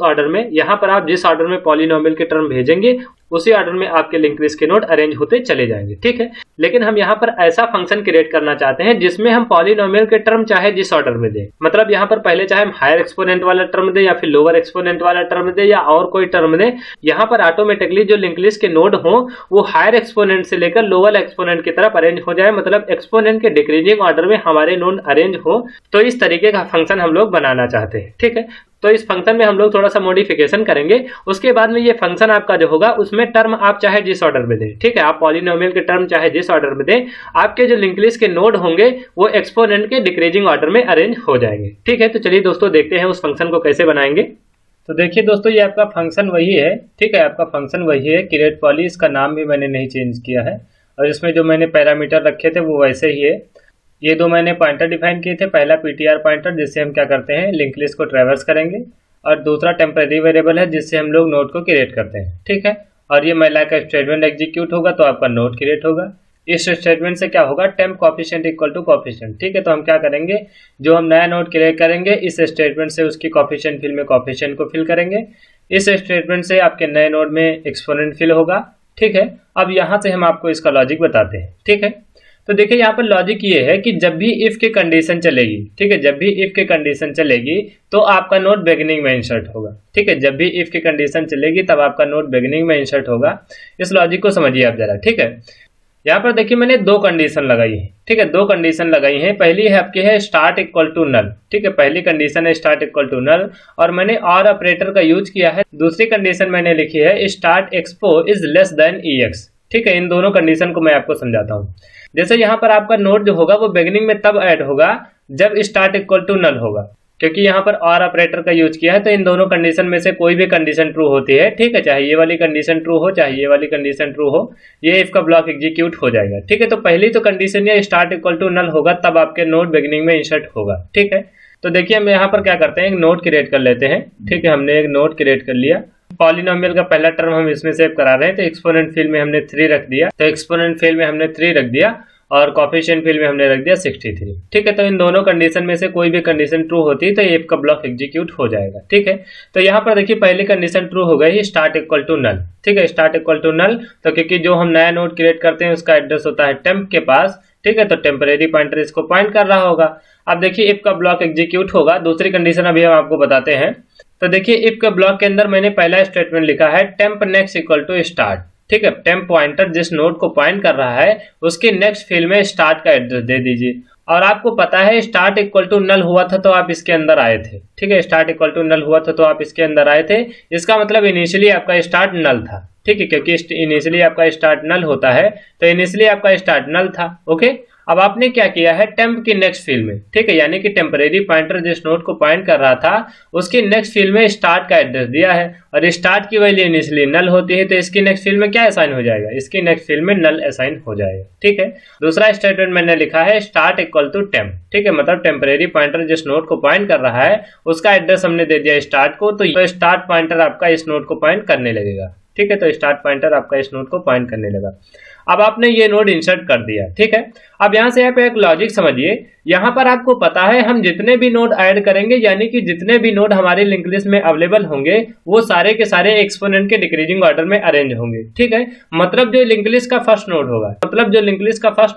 ऑर्डर में पॉलिनोमियल के टर्म भेजेंगे उसी ऑर्डर में आपके लिंक लिस्ट के नोड अरेंज होते चले जाएंगे। ठीक है, लेकिन हम यहाँ पर ऐसा फंक्शन क्रिएट करना चाहते हैं जिसमें हम पॉलिनोमियल के टर्म चाहे जिस ऑर्डर में दें, मतलब यहाँ पर पहले चाहे हम हायर एक्सपोनेंट वाला टर्म दें या फिर लोअर एक्सपोनेंट वाला टर्म दें या और कोई टर्म दें, यहाँ पर ऑटोमेटिकली जो लिंक लिस्ट के नोड हो वो हायर एक्सपोनेंट से लेकर लोअर एक्सपोनेंट की तरफ अरेंज हो जाए, मतलब एक्सपोनेंट के डिक्रीजिंग ऑर्डर में हमारे नोड अरेंज हो। तो इस तरीके का फंक्शन हम लोग बनाना चाहते हैं। ठीक है, तो इस फंक्शन में हम लोग थोड़ा सा मॉडिफिकेशन करेंगे। उसके बाद में ये फंक्शन आपका जो होगा उसमें टर्म आप चाहे जिस ऑर्डर में दें, ठीक है, आप पॉलिनोमियल के टर्म चाहे जिस ऑर्डर में दें, आपके जो लिंक लिस्ट के नोड होंगे वो एक्सपोनेंट के डिक्रीजिंग ऑर्डर में अरेंज हो जाएंगे। ठीक है, तो चलिए दोस्तों देखते हैं उस फंक्शन को कैसे बनाएंगे। तो देखिए दोस्तों ये आपका फंक्शन वही है। ठीक है, आपका फंक्शन वही है क्रिएट पॉली, इसका नाम भी मैंने नहीं चेंज किया है और इसमें जो मैंने पैरामीटर रखे थे वो वैसे ही है। ये दो मैंने पॉइंटर डिफाइन किए थे, पहला पीटीआर पॉइंटर जिससे हम क्या करते हैं लिंक लिस्ट को ट्रैवर्स करेंगे और दूसरा टेम्परेरी वेरिएबल है जिससे हम लोग नोड को क्रिएट करते हैं। ठीक है, और ये मैला का स्टेटमेंट एग्जीक्यूट होगा तो आपका नोड क्रिएट होगा। इस स्टेटमेंट से क्या होगा, temp coefficient equal to coefficient. ठीक है, तो हम क्या करेंगे, जो हम नया नोड क्रिएट करेंगे इस स्टेटमेंट से उसकी कोएफिशिएंट फील्ड में कोएफिशिएंट को फिल करेंगे। इस स्टेटमेंट से आपके नए नोड में एक्सपोनेंट फिल होगा। ठीक है, अब यहाँ से हम आपको इसका लॉजिक बताते हैं। ठीक है, तो देखिए यहाँ पर लॉजिक ये है कि जब भी इफ की कंडीशन चलेगी, ठीक है, जब भी इफ की कंडीशन चलेगी तो आपका नोड बिगिनिंग में इंसर्ट होगा। ठीक है, जब भी इफ की कंडीशन चलेगी तब आपका नोड बिगिनिंग में इंसर्ट होगा। इस लॉजिक को समझिए आप जरा। ठीक है, यहाँ पर देखिए मैंने दो कंडीशन लगाई है। ठीक है, दो कंडीशन लगाई है। पहली है आपकी है स्टार्ट इक्वल टू नल। ठीक है, पहली कंडीशन है स्टार्ट इक्वल टू नल और मैंने और ऑपरेटर का यूज किया है। दूसरी कंडीशन मैंने लिखी है start expo is less then EX। ठीक है, इन दोनों कंडीशन को मैं आपको समझाता हूँ। जैसे यहाँ पर आपका नोड जो होगा वो बिगिनिंग में तब ऐड होगा जब स्टार्ट इक्वल टू नल होगा, क्योंकि यहाँ पर और ऑपरेटर का यूज किया है। तो इन दोनों कंडीशन में से कोई भी कंडीशन ट्रू होती है, ठीक है, चाहे ये वाली कंडीशन ट्रू हो चाहे ये वाली कंडीशन ट्रू हो, ये इफ का ब्लॉक एग्जीक्यूट हो जाएगा। ठीक है, तो पहली तो कंडीशन ये स्टार्ट इक्वल टू नल होगा तब आपके नोड बिगिनिंग में इंसर्ट होगा। ठीक है, तो देखिए हम यहाँ पर क्या करते हैं, एक नोड क्रिएट कर लेते हैं। ठीक है, हमने एक नोड क्रिएट कर लिया। पॉलिनोमियल का पहला टर्म हम इसमें सेव करा रहे हैं, तो एक्सपोनेंट फील्ड में हमने 3 रख दिया, तो एक्सपोनेंट फील्ड में हमने 3 रख दिया और कोफिशिएंट फील्ड में हमने रख दिया 63। ठीक है, तो इन दोनों कंडीशन में से कोई भी कंडीशन ट्रू होती है तो इफ का ब्लॉक एग्जीक्यूट हो जाएगा। ठीक है, तो यहाँ पर देखिए पहली कंडीशन ट्रू हो गई, स्टार्ट इक्वल टू नल। ठीक है, स्टार्ट इक्वल टू नल, तो क्योंकि जो हम नया नोड क्रिएट करते हैं उसका एड्रेस होता है टेम्प के पास। ठीक है, तो टेम्परेरी पॉइंटर इसको पॉइंट कर रहा होगा। अब देखिए इफ का ब्लॉक एग्जीक्यूट होगा। दूसरी कंडीशन अभी हम आपको बताते हैं। तो देखिए इफ के ब्लॉक के अंदर मैंने पहला स्टेटमेंट लिखा है temp next equal to start. ठीक है, टेम्प पॉइंटर जिस नोड को पॉइंट कर रहा है उसके नेक्स्ट फील्ड में स्टार्ट का एड्रेस दे दीजिए। और आपको पता है स्टार्ट इक्वल टू नल हुआ था तो आप इसके अंदर आए थे। ठीक है, स्टार्ट इक्वल टू नल हुआ था तो आप इसके अंदर आए थे। इसका मतलब इनिशियली आपका स्टार्ट नल था। ठीक है, क्योंकि इनिशियली आपका स्टार्ट नल होता है, तो इनिशियली आपका स्टार्ट नल था। ओके, अब आपने क्या किया है, टेम्प की नेक्स्ट फील्ड में, ठीक है, यानी कि टेम्परेरी पॉइंटर जिस नोड को पॉइंट कर रहा था उसकी नेक्स्ट फील्ड में स्टार्ट का एड्रेस दिया है, और स्टार्ट की वैल्यू इनिशियली नल होती है, तो इसकी नेक्स्ट फील्ड में क्या असाइन हो जाएगा, इसकी नेक्स्ट फील्ड में नल असाइन हो जाएगा। ठीक है, दूसरा स्टेटमेंट मैंने लिखा है स्टार्ट इक्वल टू टेम्प। ठीक है, मतलब टेम्परेरी पॉइंटर जिस नोड को पॉइंट कर रहा है उसका एड्रेस हमने दे दिया स्टार्ट को, तो स्टार्ट पॉइंटर आपका इस नोड को पॉइंट करने लगेगा। ठीक है, तो स्टार्ट पॉइंटर आपका इस नोड को पॉइंट करने लगा। अब आपने ये नोड इंसर्ट कर दिया। ठीक है, अब यहां से आप एक लॉजिक समझिए। यहां पर आपको पता है हम जितने भी नोड ऐड करेंगे, यानी कि जितने भी नोड हमारे लिंक लिस्ट में अवेलेबल होंगे वो सारे के सारे एक्सपोनेंट के डिक्रीजिंग ऑर्डर में अरेंज होंगे। ठीक है, मतलब जो लिंक लिस्ट का फर्स्ट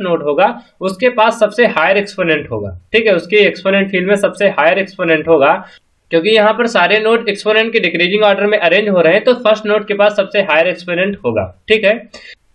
नोड होगा उसके पास सबसे हायर एक्सपोनेंट होगा। ठीक है, उसके एक्सपोनेंट फील्ड में सबसे हायर एक्सपोनेंट होगा, क्योंकि यहाँ पर सारे नोड एक्सपोनेंट के डिक्रीजिंग ऑर्डर में अरेंज हो रहे हैं, तो फर्स्ट नोड के पास सबसे हायर एक्सपोनेंट होगा। ठीक है,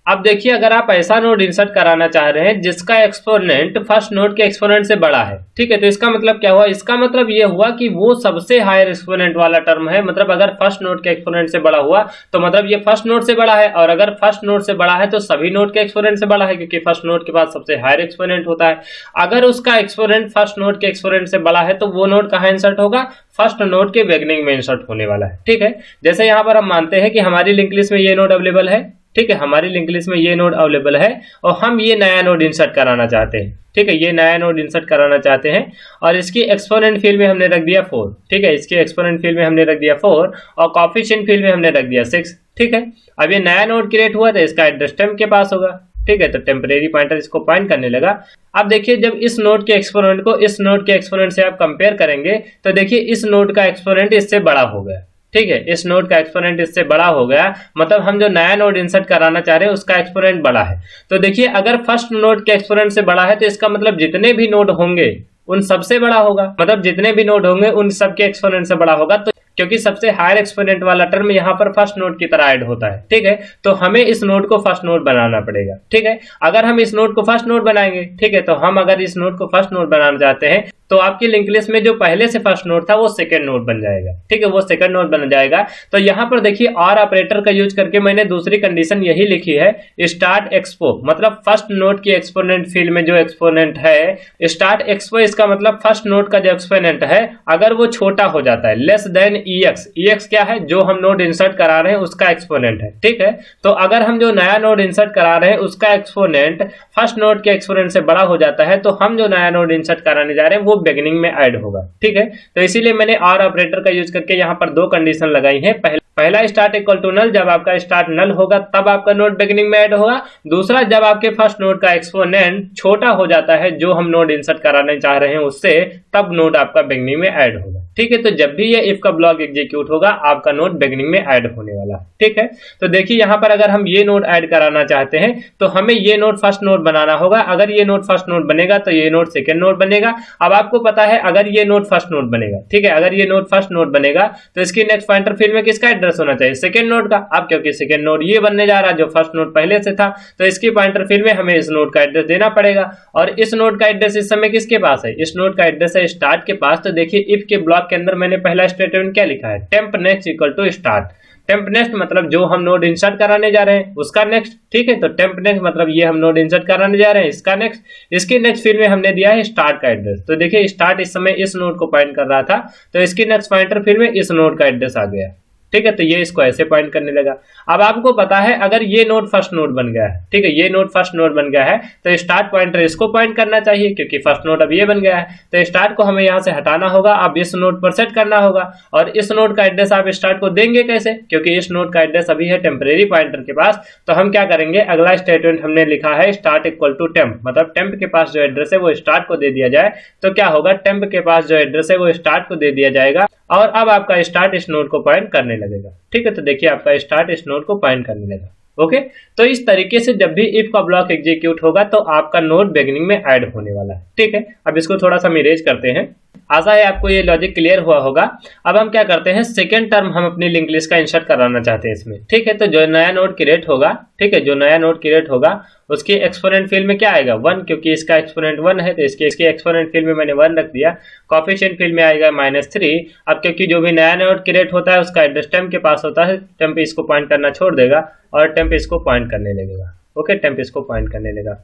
अब देखिए अगर आप ऐसा नोड इंसर्ट कराना चाह रहे हैं जिसका एक्सपोनेंट फर्स्ट नोड के एक्सपोनेंट से बड़ा है, ठीक है, तो इसका मतलब क्या हुआ, इसका मतलब ये हुआ कि वो सबसे हायर एक्सपोनेंट वाला टर्म है। मतलब अगर फर्स्ट नोड के एक्सपोनेंट से बड़ा हुआ तो मतलब ये फर्स्ट नोड से बड़ा है, और अगर फर्स्ट नोड से बड़ा है तो सभी नोड के एक्सपोनेंट से बड़ा है, क्योंकि फर्स्ट नोड के पास सबसे हायर एक्सपोनेंट होता है। अगर उसका एक्सपोनेंट फर्स्ट नोड के एक्सपोनेंट से बड़ा है तो वो नोड कहाँ इंसर्ट होगा, फर्स्ट नोड के बिगिनिंग में इंसर्ट होने वाला है। ठीक है, जैसे यहाँ पर हम मानते हैं कि हमारी लिंक लिस्ट में ये नोड अवेलेबल है। ठीक है, हमारी लिंक लिस्ट में ये नोड अवेलेबल है और हम ये नया नोड इंसर्ट कराना चाहते हैं। ठीक है, ये नया नोड इंसर्ट कराना चाहते हैं और इसकी एक्सपोनेंट फील्ड में हमने रख दिया 4। ठीक है, इसके एक्सपोनेंट फील्ड में हमने रख दिया 4 और कोएफिशिएंट फील्ड में हमने रख दिया 6। ठीक है, अब ये नया नोड क्रिएट हुआ तो इसका एड्रेस टेम्प के पास होगा। ठीक है, तो टेम्परेरी पॉइंटर इसको पॉइंट करने लगा। अब देखिए जब इस नोड के एक्सपोनेंट को इस नोड के एक्सपोनेंट से आप कंपेयर करेंगे तो देखिए इस नोड का एक्सपोनेंट इससे बड़ा हो गया। ठीक है, इस नोड का एक्सपोनेंट इससे बड़ा हो गया, मतलब हम जो नया नोड इंसर्ट कराना चाह रहे हैं उसका एक्सपोनेंट बड़ा है। तो देखिए अगर फर्स्ट नोड के एक्सपोनेंट से बड़ा है तो इसका मतलब जितने भी नोड होंगे उन सबसे बड़ा होगा, मतलब जितने भी नोड होंगे उन सबके एक्सपोनेंट से बड़ा होगा। तो क्योंकि सबसे हायर एक्सपोनेंट वाला टर्म यहाँ पर फर्स्ट नोड की तरह ऐड होता है। ठीक है, तो हमें इस नोड को फर्स्ट नोड बनाना पड़ेगा। ठीक है, अगर हम इस नोड को फर्स्ट नोड बनाएंगे, ठीक है, तो हम अगर इस नोड को फर्स्ट नोड बनाना चाहते हैं तो आपकी लिंक लिस्ट में जो पहले से फर्स्ट नोड था वो सेकंड नोड बन जाएगा। ठीक है, वो सेकंड नोड बन जाएगा। तो यहाँ पर देखिए और ऑपरेटर का यूज करके मैंने दूसरी कंडीशन यही लिखी है, स्टार्ट एक्सपो, मतलब फर्स्ट नोड की एक्सपोनेंट फील्ड में जो एक्सपोनेंट है स्टार्ट एक्सपो, इसका मतलब फर्स्ट नोड का जो एक्सपोनेंट है अगर वो छोटा हो जाता है लेस देन ईएक्स। ईएक्स क्या है, जो हम नोड इंसर्ट करा रहे हैं उसका एक्सपोनेंट है। ठीक है, तो अगर हम जो नया नोड इंसर्ट करा रहे हैं उसका एक्सपोनेंट फर्स्ट नोड के एक्सपोनेंट से बड़ा हो जाता है, तो हम जो नया नोड इंसर्ट कराने जा रहे हैं वो बिगिनिंग में ऐड होगा। ठीक है, तो इसीलिए मैंने और ऑपरेटर का यूज करके यहाँ पर दो कंडीशन लगाई है। पहला स्टार्ट इक्वल टू नल, जब आपका स्टार्ट नल होगा तब आपका नोड बिगिनिंग में ऐड होगा। दूसरा, जब आपके फर्स्ट नोड का एक्सपोनेंट छोटा हो जाता है जो हम नोड इंसर्ट कराने चाह रहे हैं उससे, तब नोड आपका बिगिनिंग में ऐड होगा। ठीक है, तो जब भी ये इफ का ब्लॉक एग्जीक्यूट होगा आपका नोड बिगिनिंग में ऐड होने वाला। ठीक है, तो देखिए यहाँ पर अगर हम ये नोड ऐड कराना चाहते हैं तो हमें ये नोड फर्स्ट नोड बनाना होगा। अगर ये नोड फर्स्ट नोड बनेगा तो ये नोड सेकंड नोड बनेगा। अब आपको पता है अगर ये नोड फर्स्ट नोड बनेगा, ठीक है, अगर ये नोड फर्स्ट नोड बनेगा तो इसकी नेक्स्ट पॉइंटर फील्ड में किसका एड्रेस होना चाहिए, सेकंड नोड का। अब क्योंकि सेकंड नोड ये बनने जा रहा है जो फर्स्ट नोड पहले से था, तो इसकी पॉइंटर फील्ड में हमें इस नोड का एड्रेस देना पड़ेगा। और इस नोड का एड्रेस इस समय किसके पास है, इस नोड का एड्रेस है स्टार्ट के पास। तो देखिए इफ के ब्लॉक के अंदर मैंने पहला स्टेटमेंट क्या लिखा है, temp next equal to start. Temp next मतलब जो हम नोड इंसर्ट कराने जा रहे हैं उसका नेक्स्ट। ठीक है, तो टेम्प नेक्स्ट मतलब ये हम नोड इंसर्ट कराने जा रहे हैं इसका नेक्स्ट। इसके नेक्स्ट फील्ड में हमने दिया है स्टार्ट का एड्रेस। तो देखिए स्टार्ट इस समय इस नोड को पॉइंट कर रहा था, तो इसकी नेक्स्ट पॉइंटर फील्ड में इस नोड का एड्रेस आ गया। ठीक है, तो ये इसको ऐसे पॉइंट करने लगा। अब आपको पता है अगर ये नोड फर्स्ट नोड बन गया है, ठीक है, ये नोड फर्स्ट नोड बन गया है तो स्टार्ट पॉइंटर इसको पॉइंट करना चाहिए क्योंकि फर्स्ट नोड अब ये बन गया है। तो स्टार्ट को हमें यहाँ से हटाना होगा, अब इस नोड पर सेट करना होगा। और इस नोड का एड्रेस आप स्टार्ट को देंगे कैसे, क्योंकि इस नोड का एड्रेस अभी है टेम्परेरी पॉइंटर के पास। तो हम क्या करेंगे, अगला स्टेटमेंट हमने लिखा है स्टार्ट इक्वल टू टेम्प, मतलब टेम्प के पास जो एड्रेस है वो स्टार्ट को दे दिया जाए। तो क्या होगा, टेम्प के पास जो एड्रेस है वो स्टार्ट को दे दिया जाएगा और अब आपका स्टार्ट इस नोड को पॉइंट करने लगेगा। ठीक है, तो देखिए आपका स्टार्ट इस नोड को पॉइंट करने लगा। ओके, तो इस तरीके से जब भी इफ का ब्लॉक एग्जीक्यूट होगा तो आपका नोड बिगिनिंग में ऐड होने वाला है। ठीक है, अब इसको थोड़ा सा इरेज करते हैं। आशा है आपको ये लॉजिक क्लियर हुआ होगा। अब हम क्या करते हैं, सेकेंड टर्म हम अपनी लिंक लिस्ट का इंसर्ट कराना चाहते हैं इसमें। ठीक है, तो जो नया नोड क्रिएट होगा, ठीक है, जो नया नोड क्रिएट होगा उसके एक्सपोनेंट फील्ड में क्या आएगा 1, क्योंकि इसका एक्सपोनेंट 1 है तो इसके एक्सपोनेंट फील्ड में मैंने 1 रख दिया। कोएफिशिएंट फील्ड में आएगा -3। अब क्योंकि जो भी नया नोड क्रिएट होता है उसका एड्रेस टेम्प के पास होता है, टेम्प इसको पॉइंट करना छोड़ देगा और टेम्प इसको पॉइंट करने लगेगा। ओके, टेम्प इसको पॉइंट करने लगा।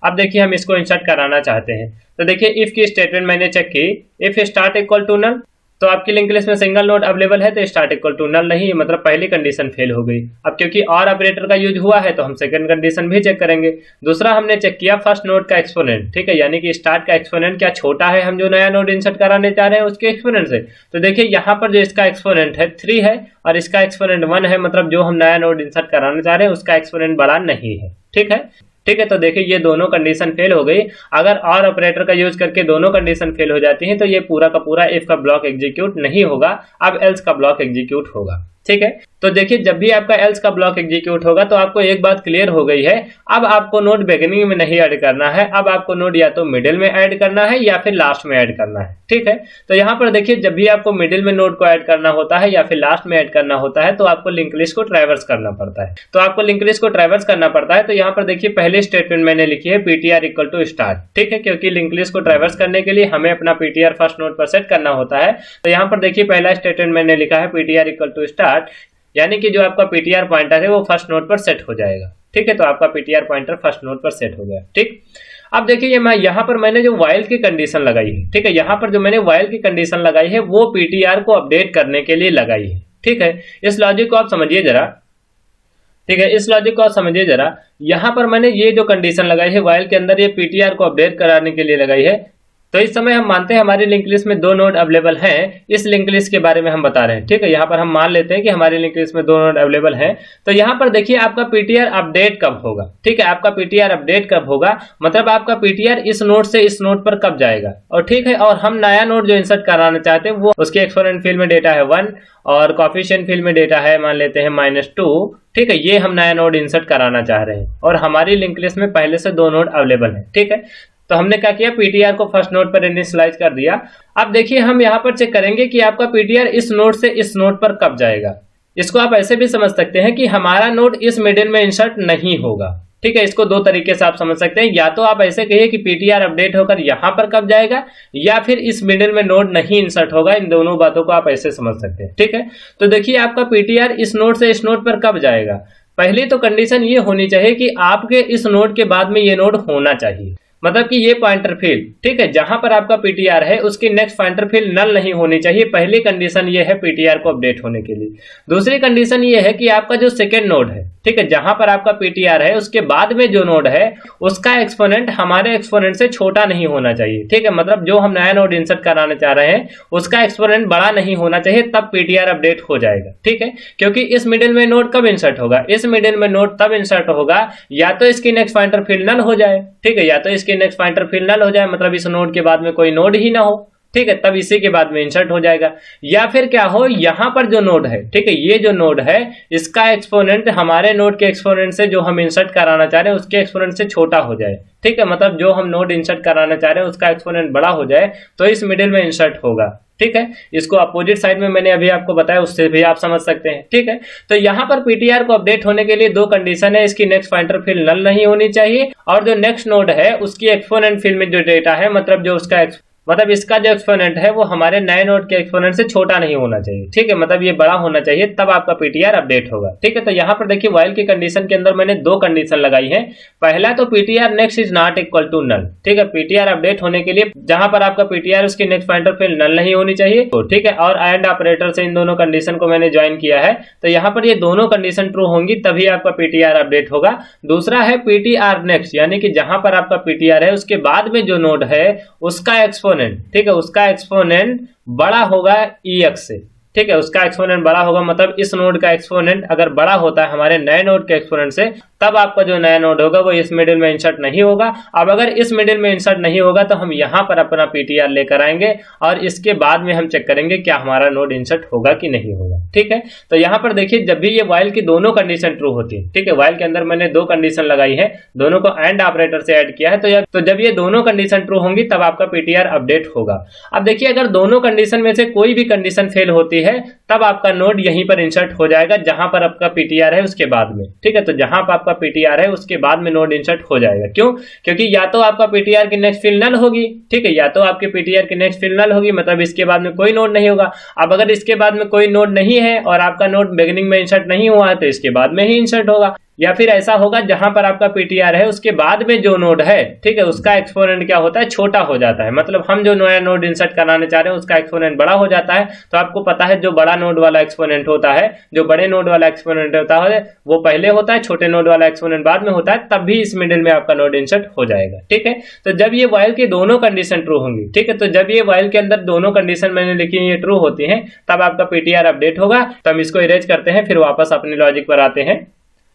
अब देखिए हम इसको इंसर्ट कराना चाहते हैं, तो देखिए इफ की स्टेटमेंट मैंने चेक की, if start equal to null, तो आपकी लिंक लिस्ट में सिंगल नोड अवेलेबल है तो स्टार्ट इक्वल टू नल नहीं, मतलब पहली कंडीशन फेल हो गई। अब क्योंकि और ऑपरेटर का यूज हुआ है तो हम सेकंड कंडीशन भी चेक करेंगे। दूसरा हमने चेक किया फर्स्ट नोड का एक्सपोनेंट, ठीक है, यानी कि स्टार्ट का एक्सपोनेंट क्या छोटा है हम जो नया नोड इंसर्ट कराने चाह रहे हैं उसके एक्सपोनेंट से। तो देखिए यहाँ पर जो इसका एक्सपोनेंट है 3 है और इसका एक्सपोनेंट 1 है, मतलब जो हम नया नोड इंसर्ट कराने चाह रहे हैं उसका एक्सपोनेंट बड़ा नहीं है। ठीक है, ठीक है, तो देखिए ये दोनों कंडीशन फेल हो गई। अगर और ऑपरेटर का यूज करके दोनों कंडीशन फेल हो जाती हैं तो ये पूरा का पूरा इफ का ब्लॉक एग्जीक्यूट नहीं होगा, अब एल्स का ब्लॉक एग्जीक्यूट होगा। ठीक है, तो देखिए जब भी आपका एल्स का ब्लॉक एग्जीक्यूट होगा तो आपको एक बात क्लियर हो गई है, अब आपको नोड बिगिनिंग में नहीं ऐड करना है, अब आपको नोड या तो मिडिल में ऐड करना है या फिर लास्ट में ऐड करना है। ठीक है, तो यहाँ पर देखिए जब भी आपको मिडिल में नोड को ऐड करना होता है या फिर लास्ट में ऐड करना होता है तो आपको लिंक लिस्ट को ट्रैवर्स करना पड़ता है। तो आपको लिंक लिस्ट को ट्रैवर्स करना पड़ता है, तो यहाँ पर देखिए पहले स्टेटमेंट मैंने लिखी है ptr इक्वल टू स्टार्ट। ठीक है, क्योंकि लिंक लिस्ट को ट्रैवर्स करने के लिए हमें अपना ptr फर्स्ट नोड पर सेट करना होता है। तो यहाँ पर देखिए पहला स्टेटमेंट मैंने लिखा है ptr इक्वल टू स्टार्ट, यानी कि जो आपका ptr पॉइंटर है वो फर्स्ट नोड पर सेट हो जाएगा। ठीक है, तो आपका ptr पॉइंटर फर्स्ट नोड पर सेट हो गया। ठीक, अब देखिए मैं यहाँ पर मैंने जो वाइल की कंडीशन लगाई है, ठीक है, यहाँ पर जो मैंने वाइल की कंडीशन लगाई है वो ptr को अपडेट करने के लिए लगाई है। ठीक है, इस लॉजिक को आप समझिए जरा। ठीक है, इस लॉजिक को आप समझिए जरा। यहाँ पर मैंने ये जो कंडीशन लगाई है वाइल के अंदर, ये ptr को अपडेट कराने के लिए लगाई है। तो इस समय हम मानते हैं हमारी लिंक लिस्ट में 2 नोड अवेलेबल हैं, इस लिंक लिस्ट के बारे में हम बता रहे हैं। ठीक है, यहाँ पर हम मान लेते हैं कि हमारी लिंक लिस्ट में 2 नोड अवेलेबल हैं। तो यहाँ पर देखिए आपका ptr अपडेट कब होगा। ठीक है, आपका ptr अपडेट कब होगा, मतलब आपका ptr इस नोड से इस नोड पर कब जाएगा। और ठीक है, और हम नया नोड जो इंसर्ट कराना चाहते हैं वो उसके एक्सपोनेंट फील्ड में डेटा है 1 और कोएफिशिएंट फील्ड में डेटा है मान लेते हैं -2। ठीक है, ये हम नया नोड इंसर्ट कराना चाह रहे हैं और हमारी लिंक लिस्ट में पहले से 2 नोड अवेलेबल है। ठीक है, तो हमने क्या किया, ptr को फर्स्ट नोड पर इनिशियलाइज कर दिया। अब देखिए हम यहाँ पर चेक करेंगे कि आपका ptr इस नोड से इस नोड पर कब जाएगा। इसको आप ऐसे भी समझ सकते हैं कि हमारा नोड इस मिडिल में इंसर्ट नहीं होगा। ठीक है, इसको 2 तरीके से आप समझ सकते हैं, या तो आप ऐसे कहिए कि ptr अपडेट होकर यहाँ पर कब जाएगा, या फिर इस मिडिल में नोड नहीं इंसर्ट होगा। इन दोनों बातों को आप ऐसे समझ सकते हैं। ठीक है, तो देखिए आपका ptr इस नोड से इस नोड पर कब जाएगा। पहली तो कंडीशन ये होनी चाहिए कि आपके इस नोड के बाद में ये नोड होना चाहिए, मतलब कि ये पॉइंटर फील्ड, ठीक है, जहां पर आपका ptr है उसकी नेक्स्ट पॉइंटर फील्ड नल नहीं होनी चाहिए। पहली कंडीशन ये है ptr को अपडेट होने के लिए। दूसरी कंडीशन ये है कि आपका जो सेकेंड नोड है, ठीक है, जहां पर आपका ptr है उसके बाद में जो नोड है उसका एक्सपोनेंट हमारे एक्सपोनेंट से छोटा नहीं होना चाहिए। ठीक है, मतलब जो हम नया नोड इंसर्ट कराने चाह रहे हैं उसका एक्सपोनेंट बड़ा नहीं होना चाहिए, तब ptr अपडेट हो जाएगा। ठीक है, क्योंकि इस मिडिल में नोड कब इंसर्ट होगा, इस मिडिल में नोड तब इंसर्ट होगा या तो इसकी नेक्स्ट पॉइंटर फील्ड नल हो जाए। ठीक है, या तो इसकी नेक्स्ट पॉइंटर फील्ड नल हो जाए, मतलब इस नोड के बाद में कोई नोड ही ना हो। ठीक है, तब इसी के बाद में इंसर्ट हो जाएगा। या फिर क्या हो, यहां पर जो नोड है, ठीक है, ये जो नोड है इसका एक्सपोनेंट हमारे नोड के एक्सपोनेंट से जो हम इंसर्ट कराना चाह रहे हैं उसके एक्सपोनेंट से छोटा हो जाए। ठीक है, मतलब जो हम नोड इंसर्ट कराना चाह रहे हैं उसका एक्सपोनेंट बड़ा हो जाए तो इस मिडिल में इंसर्ट होगा। ठीक है, इसको अपोजिट साइड में मैंने अभी आपको बताया, उससे भी आप समझ सकते हैं। ठीक है, तो यहाँ पर ptr को अपडेट होने के लिए 2 कंडीशन है, इसकी नेक्स्ट पॉइंटर फील्ड नल नहीं होनी चाहिए और जो नेक्स्ट नोड है उसकी एक्सपोनेंट फील्ड में जो डेटा है, मतलब जो उसका मतलब इसका जो एक्सपोनेंट है वो हमारे नए नोड के एक्सपोनेंट से छोटा नहीं होना चाहिए, ठीक है, मतलब ये बड़ा होना चाहिए, तब आपका पीटीआर अपडेट होगा, ठीक है। तो यहाँ पर देखिए व्हाइल की कंडीशन के अंदर मैंने दो कंडीशन लगाई है। पहला तो PTR next is not equal to null, ठीक है, पीटीआर अपडेट होने के लिए जहां पर आपका पीटीआर उसकी नेक्स्ट पॉइंटर फील्ड नल नहीं होनी चाहिए, तो ठीक है, और एंड ऑपरेटर से इन दोनों कंडीशन को मैंने ज्वाइन किया है, तो यहाँ पर ये दोनों कंडीशन ट्रू होंगी तभी आपका पीटीआर अपडेट होगा। दूसरा है पीटीआर नेक्स्ट, यानी कि जहां पर आपका पीटीआर है उसके बाद में जो नोड है उसका एक्सपोनेंट, ठीक है, उसका एक्सपोनेंट बड़ा होगा EX से, ठीक है, उसका एक्सपोनेंट बड़ा होगा, मतलब इस नोड का एक्सपोनेंट अगर बड़ा होता है हमारे नए नोड के एक्सपोनेंट से, तब आपका जो नया नोड होगा वो इस मिडिल में इंसर्ट नहीं होगा। अब अगर इस मिडिल में इंसर्ट नहीं होगा तो हम यहां पर अपना पीटीआर लेकर आएंगे और इसके बाद में हम चेक करेंगे क्या हमारा नोड इंसर्ट होगा कि नहीं होगा, ठीक है। तो यहां पर देखिए जब भी ये व्हाइल की दोनों कंडीशन ट्रू होती है, ठीक है, व्हाइल के अंदर मैंने दो कंडीशन लगाई है, दोनों को एंड ऑपरेटर से ऐड किया है, तो जब ये दोनों कंडीशन ट्रू होंगी तब आपका पीटीआर अपडेट होगा। अब देखिए अगर दोनों कंडीशन में से कोई भी कंडीशन फेल होती है तब आपका नोड यहीं पर इंसर्ट हो जाएगा जहां पर आपका पीटीआर है उसके बाद में, ठीक है, तो जहां पर आपका पीटीआर है उसके बाद में नोड इंसर्ट हो जाएगा। क्यों? क्योंकि या तो आपका पीटीआर की नेक्स्ट फील्ड नल होगी, ठीक है, या तो आपके पीटीआर की नेक्स्ट फील्ड नल होगी, मतलब इसके बाद में कोई नोड नहीं होगा। अब अगर इसके बाद में कोई नोड नहीं है और आपका नोड बिगिनिंग में इंसर्ट नहीं हुआ है तो इसके बाद में ही इंसर्ट होगा, या फिर ऐसा होगा जहां पर आपका पीटीआर है उसके बाद में जो नोड है, ठीक है, उसका एक्सपोनेंट क्या होता है, छोटा हो जाता है, मतलब हम जो नया नोड इंसर्ट कराने चाह रहे हैं उसका एक्सपोनेंट बड़ा हो जाता है। तो आपको पता है जो बड़ा नोड वाला एक्सपोनेंट होता है, जो बड़े नोड वाला एक्सपोनेंट होता है वो पहले होता है, छोटे नोड वाला एक्सपोनेंट बाद में होता है, तब भी इस मिडिल में आपका नोड इंसर्ट हो जाएगा, ठीक है। तो जब ये व्हाइल की दोनों कंडीशन ट्रू होंगी, ठीक है, तो जब ये व्हाइल के अंदर दोनों कंडीशन मैंने लिखी ये ट्रू होती है तब आपका पीटीआर अपडेट होगा। तो हम इसको इरेज करते हैं, फिर वापस अपने लॉजिक पर आते हैं।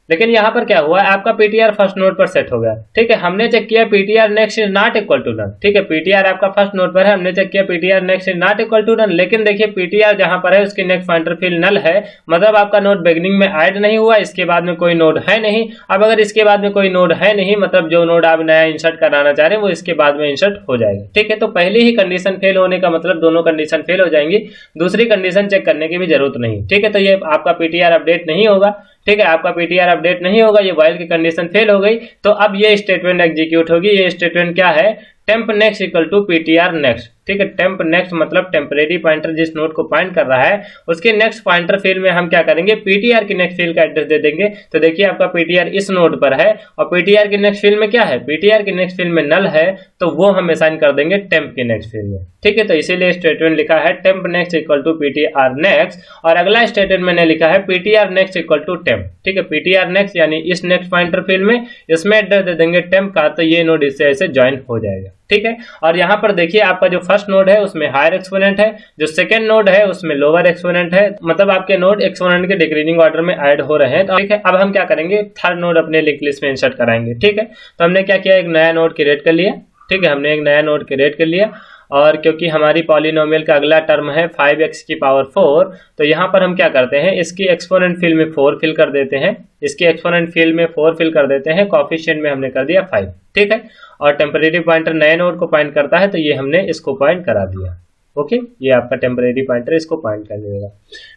लेकिन यहाँ पर क्या हुआ, आपका पीटीआर फर्स्ट नोड पर सेट हो गया, ठीक है, हमने चेक किया PTR next is not equal to null, ठीक है, पीटीआर आपका फर्स्ट नोड पर है, हमने चेक किया PTR next is not equal to null, लेकिन देखिए पीटीआर जहां पर है उसकी नेक्स्ट पॉइंटर फील्ड नल है, मतलब आपका नोड बिगिनिंग में ऐड नहीं हुआ, इसके बाद में कोई नोड है नहीं। अब अगर इसके बाद में कोई नोड है नहीं, मतलब जो नोड आप नया इंसर्ट कराना चाह रहे हैं वो इसके बाद में इंसर्ट हो जाएगा, ठीक है। तो पहली ही कंडीशन फेल होने का मतलब दोनों कंडीशन फेल हो जाएंगी, दूसरी कंडीशन चेक करने की भी जरूरत नहीं, ठीक है। तो ये आपका पीटीआर अपडेट नहीं होगा, ठीक है, आपका पीटीआर अपडेट नहीं होगा, ये व्हाइल की कंडीशन फेल हो गई। तो अब ये स्टेटमेंट एग्जीक्यूट होगी, ये स्टेटमेंट क्या है, temp next equal to PTR next, ठीक है, टेम्प नेक्स्ट मतलब टेम्परेरी पॉइंटर जिस नोड को पॉइंट कर रहा है उसके नेक्स्ट पॉइंटर फील्ड में हम क्या करेंगे, पीटीआर की नेक्स्ट फील्ड का एड्रेस दे देंगे। तो देखिए आपका पीटीआर इस नोड पर है और पीटीआर की नेक्स्ट फील्ड में क्या है, पीटीआर की नेक्स्ट फील्ड में नल है, तो वो हम असाइन कर देंगे टेम्प की नेक्स्ट फील्ड में, ठीक है। तो इसीलिए स्टेटमेंट लिखा है temp next equal to PTR next, और अगला स्टेटमेंट मैंने लिखा है PTR next equal to temp, ठीक है, पीटीआर नेक्स्ट यानी इस नेक्स्ट पॉइंटर फील्ड में इसमें एड्रेस दे देंगे टेम्प का, तो ये नोड इससे ऐसे ज्वाइन हो जाएगा, ठीक है। और यहाँ पर देखिए आपका जो फर्स्ट नोड है उसमें हायर एक्सपोनेंट है, जो सेकंड नोड है उसमें लोअर एक्सपोनेंट है, मतलब आपके नोड एक्सपोनेंट के डिक्रीजिंग ऑर्डर में ऐड हो रहे हैं। तो ठीक है, अब हम क्या करेंगे, थर्ड नोड अपने लिंक लिस्ट में इंसर्ट कराएंगे, ठीक है। तो हमने क्या किया, एक नया नोड क्रिएट कर लिया, ठीक है, हमने एक नया नोड क्रिएट कर लिया, और क्योंकि हमारी पॉलिनोमियल का अगला टर्म है 5x की पावर 4, तो यहाँ पर हम क्या करते हैं, इसकी एक्सपोनेंट फील्ड में 4 फिल कर देते हैं, इसकी एक्सपोनेंट फील्ड में 4 फिल कर देते हैं, कोएफिशिएंट में हमने कर दिया 5, ठीक है। और टेम्परेरी पॉइंटर नए नोड को पॉइंट करता है, तो ये हमने इसको पॉइंट करा दिया, ओके, ये आपका टेम्परेरी पॉइंटर इसको पॉइंट कर देगा,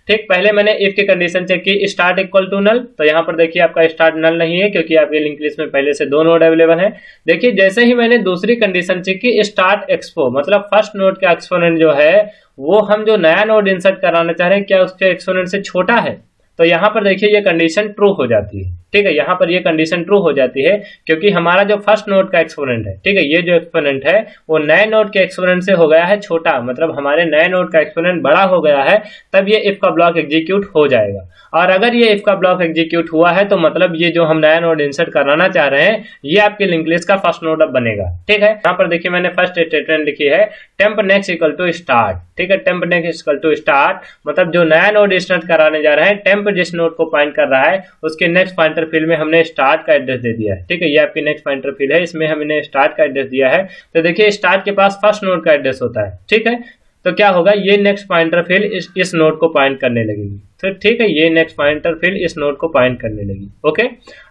ठीक। पहले मैंने इफ की कंडीशन चेक की, स्टार्ट इक्वल टू नल, तो यहाँ पर देखिए आपका स्टार्ट नल नहीं है क्योंकि आपके लिंक लिस्ट में पहले से दो नोड अवेलेबल है। देखिए जैसे ही मैंने दूसरी कंडीशन चेक की, स्टार्ट एक्सपो मतलब फर्स्ट नोड का एक्सपोनेंट जो है वो हम जो नया नोड इंसर्ट कराना चाह रहे हैं क्या उसके एक्सपोनेंट से छोटा है, तो यहाँ पर देखिए ये कंडीशन ट्रू हो जाती है, ठीक है, यहाँ पर ये कंडीशन ट्रू हो जाती है क्योंकि हमारा जो फर्स्ट नोड का एक्सपोनेंट है, ठीक है, ये जो एक्सपोनेंट है वो नए नोड के एक्सपोनेंट से हो गया है छोटा, मतलब हमारे नए नोड का एक्सपोनेंट बड़ा हो गया है, तब ये इफ का ब्लॉक एग्जीक्यूट हो जाएगा। और अगर ये इफ का ब्लॉक एग्जीक्यूट हुआ है तो मतलब ये जो हम नया नोड इंसर्ट कराना चाह रहे हैं ये आपके लिंक लिस्ट का फर्स्ट नोड अब बनेगा, ठीक है। यहाँ पर देखिए मैंने फर्स्ट स्टेटमेंट लिखी है temp next equal to start, ठीक है, temp next equal to start मतलब जो नया नोड इंसर्ट कराने जा रहे हैं, टेम्प जिस नोड को पॉइंट कर रहा है उसके नेक्स्ट पॉइंटर फील्ड में हमने स्टार्ट का एड्रेस दे दिया है, ठीक है, ये आपकी नेक्स्ट पॉइंटर फील्ड है, इसमें हमने स्टार्ट का एड्रेस दिया है। तो देखिए स्टार्ट के पास फर्स्ट नोड का एड्रेस होता है, ठीक है, तो क्या होगा, ये नेक्स्ट पॉइंटर फील्ड इस नोड को पॉइंट करने लगेगी, तो ठीक है, ये नेक्स्ट पॉइंटर फील्ड इस नोड को पॉइंट करने लगी, ओके।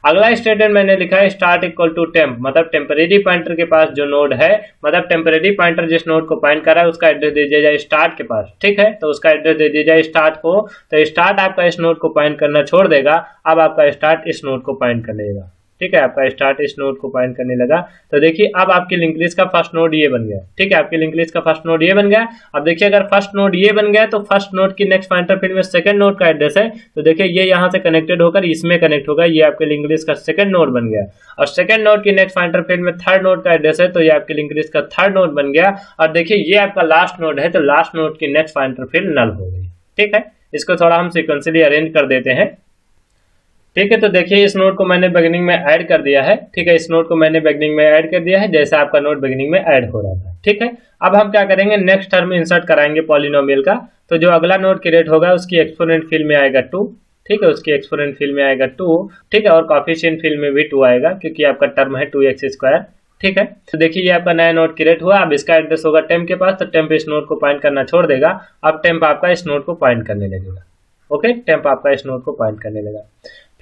अगला स्टेटमेंट मैंने लिखा है स्टार्ट इक्वल टू टेम्प, मतलब टेम्परेरी पॉइंटर के पास जो नोड है, मतलब टेम्परेरी पॉइंटर जिस नोड को पॉइंट कर रहा है उसका एड्रेस दे दिया जाए स्टार्ट के पास, ठीक है, तो उसका एड्रेस दे दिया जाए स्टार्ट को, तो स्टार्ट आपका इस नोड को पॉइंट करना छोड़ देगा, अब आपका स्टार्ट इस नोड को पॉइंट कर लेगा, ठीक है, आपका स्टार्ट इस नोड को पॉइंट करने लगा। तो देखिए अब आपकी लिंक लिस्ट का फर्स्ट नोड ये बन गया। ठीक है, आपकी लिंक लिस्ट का फर्स्ट नोड ये बन गया। अब देखिए अगर फर्स्ट नोड ये बन गया तो फर्स्ट नोड की नेक्स्ट पॉइंटर फील्ड में सेकंड नोड का एड्रेस है, तो देखिए ये यहाँ से कनेक्टेड होकर इसमें कनेक्ट होगा, ये आपके लिंक लिस्ट का सेकंड नोड बन गया। और सेकंड नोड की नेक्स्ट पॉइंटर फील्ड में थर्ड नोड का एड्रेस है, तो ये आपके लिंक लिस्ट का थर्ड नोड बन गया। और देखिए ये आपका लास्ट नोड है, तो लास्ट नोड की नेक्स्ट पॉइंटर फील्ड नल हो गई। ठीक है, इसको थोड़ा हम सीक्वेंशियली अरेंज कर देते हैं। ठीक है, तो देखिए इस नोड को मैंने बिगिनिंग में ऐड कर दिया है। ठीक है, इस नोड को मैंने बिगिनिंग में ऐड कर दिया है, जैसे आपका नोड बिगिनिंग में ऐड हो रहा था। ठीक है, अब हम क्या करेंगे, नेक्स्ट टर्म इंसर्ट कराएंगे पॉलिनोमियल का। तो जो अगला नोड क्रिएट होगा उसकी एक्सपोनेंट फील्ड में आएगा 2। ठीक है, उसकी एक्सपोनेंट फील्ड में आएगा 2। ठीक है, और कोएफिशिएंट फील्ड में भी 2 आएगा, क्योंकि आपका टर्म है 2x²। ठीक है, तो देखिए ये आपका नया नोड क्रिएट हुआ। अब इसका एड्रेस होगा टेम्प के पास, तो टेम्प इस नोड को पॉइंट करना छोड़ देगा। अब टेम्प आपका इस नोड को पॉइंट करने लगेगा। ओके, टेम्प आपका इस नोड को पॉइंट करने लगा।